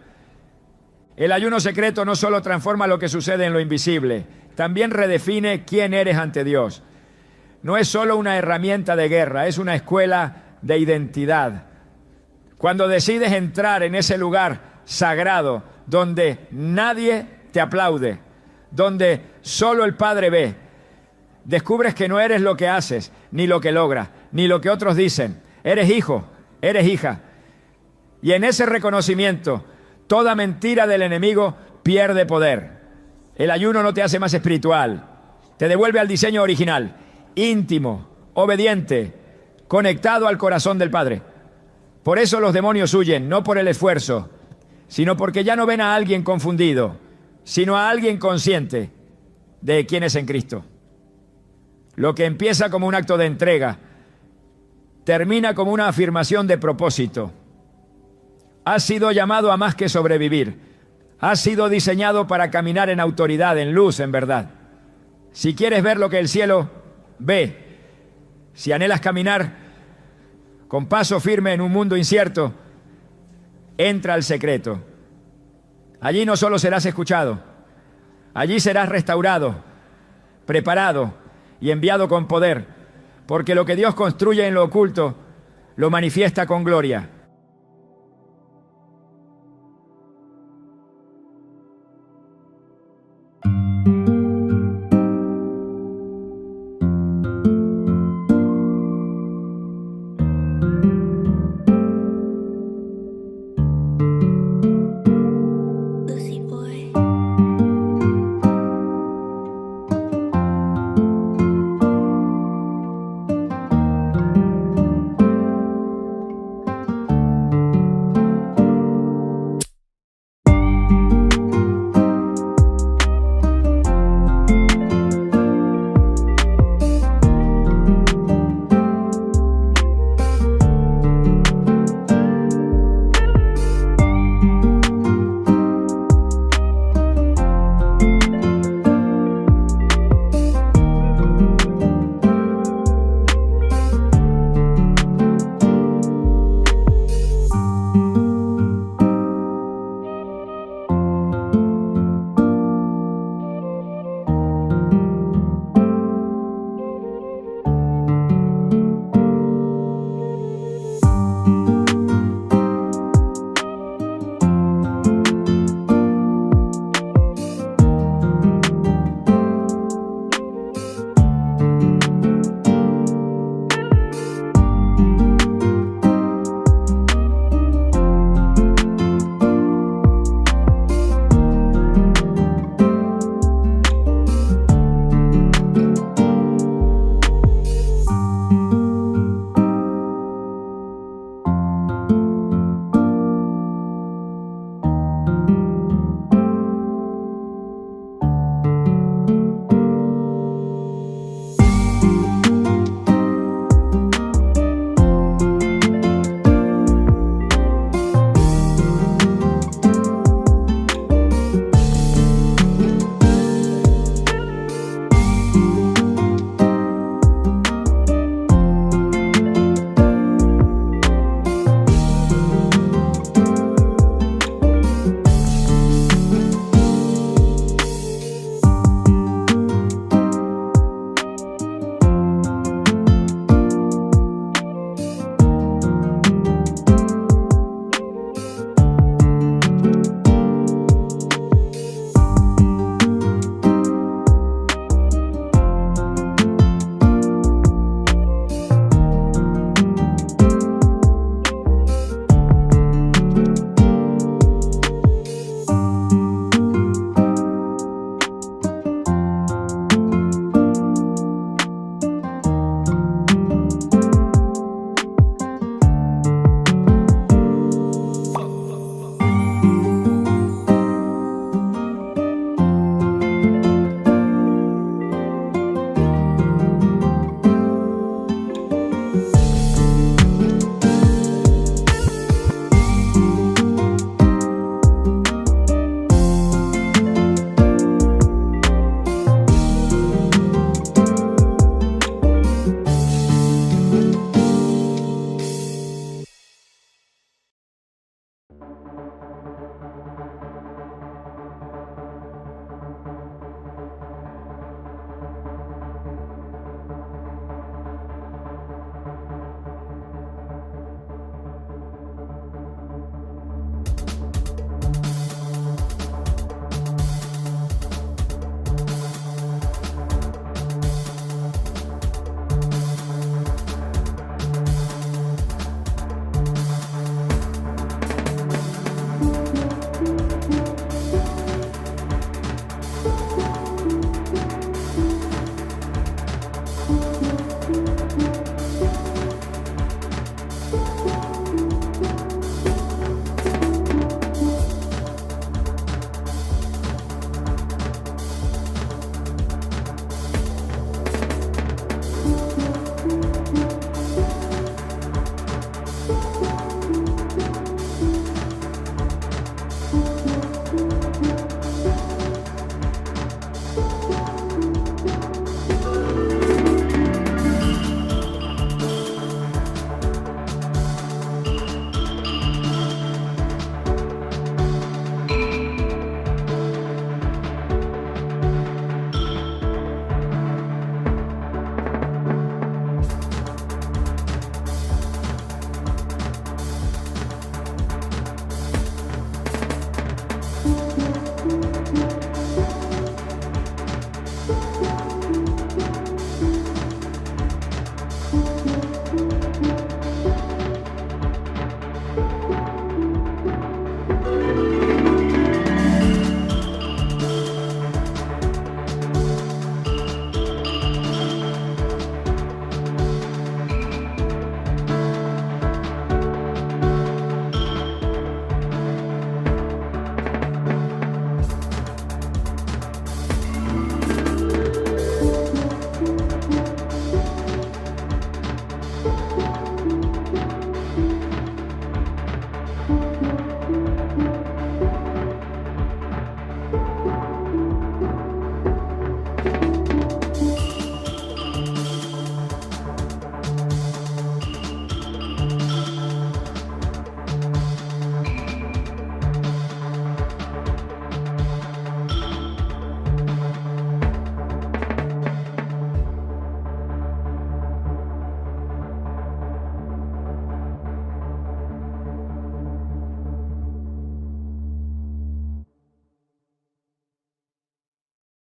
El ayuno secreto no solo transforma lo que sucede en lo invisible, también redefine quién eres ante Dios. no es solo una herramienta de guerra, es una escuela de identidad. Cuando decides entrar en ese lugar sagrado donde nadie te aplaude, donde solo el Padre ve, descubres que no eres lo que haces, ni lo que logras, ni lo que otros dicen. Eres hijo, eres hija. Y en ese reconocimiento, toda mentira del enemigo pierde poder. El ayuno no te hace más espiritual, te devuelve al diseño original, íntimo, obediente, conectado al corazón del Padre. Por eso los demonios huyen, no por el esfuerzo, sino porque ya no ven a alguien confundido, sino a alguien consciente de quién es en Cristo. Lo que empieza como un acto de entrega, termina como una afirmación de propósito. Has sido llamado a más que sobrevivir. Has sido diseñado para caminar en autoridad, en luz, en verdad. Si quieres ver lo que el cielo ve, si anhelas caminar con paso firme en un mundo incierto, entra al secreto. Allí no solo serás escuchado, allí serás restaurado, preparado y enviado con poder, porque lo que Dios construye en lo oculto lo manifiesta con gloria.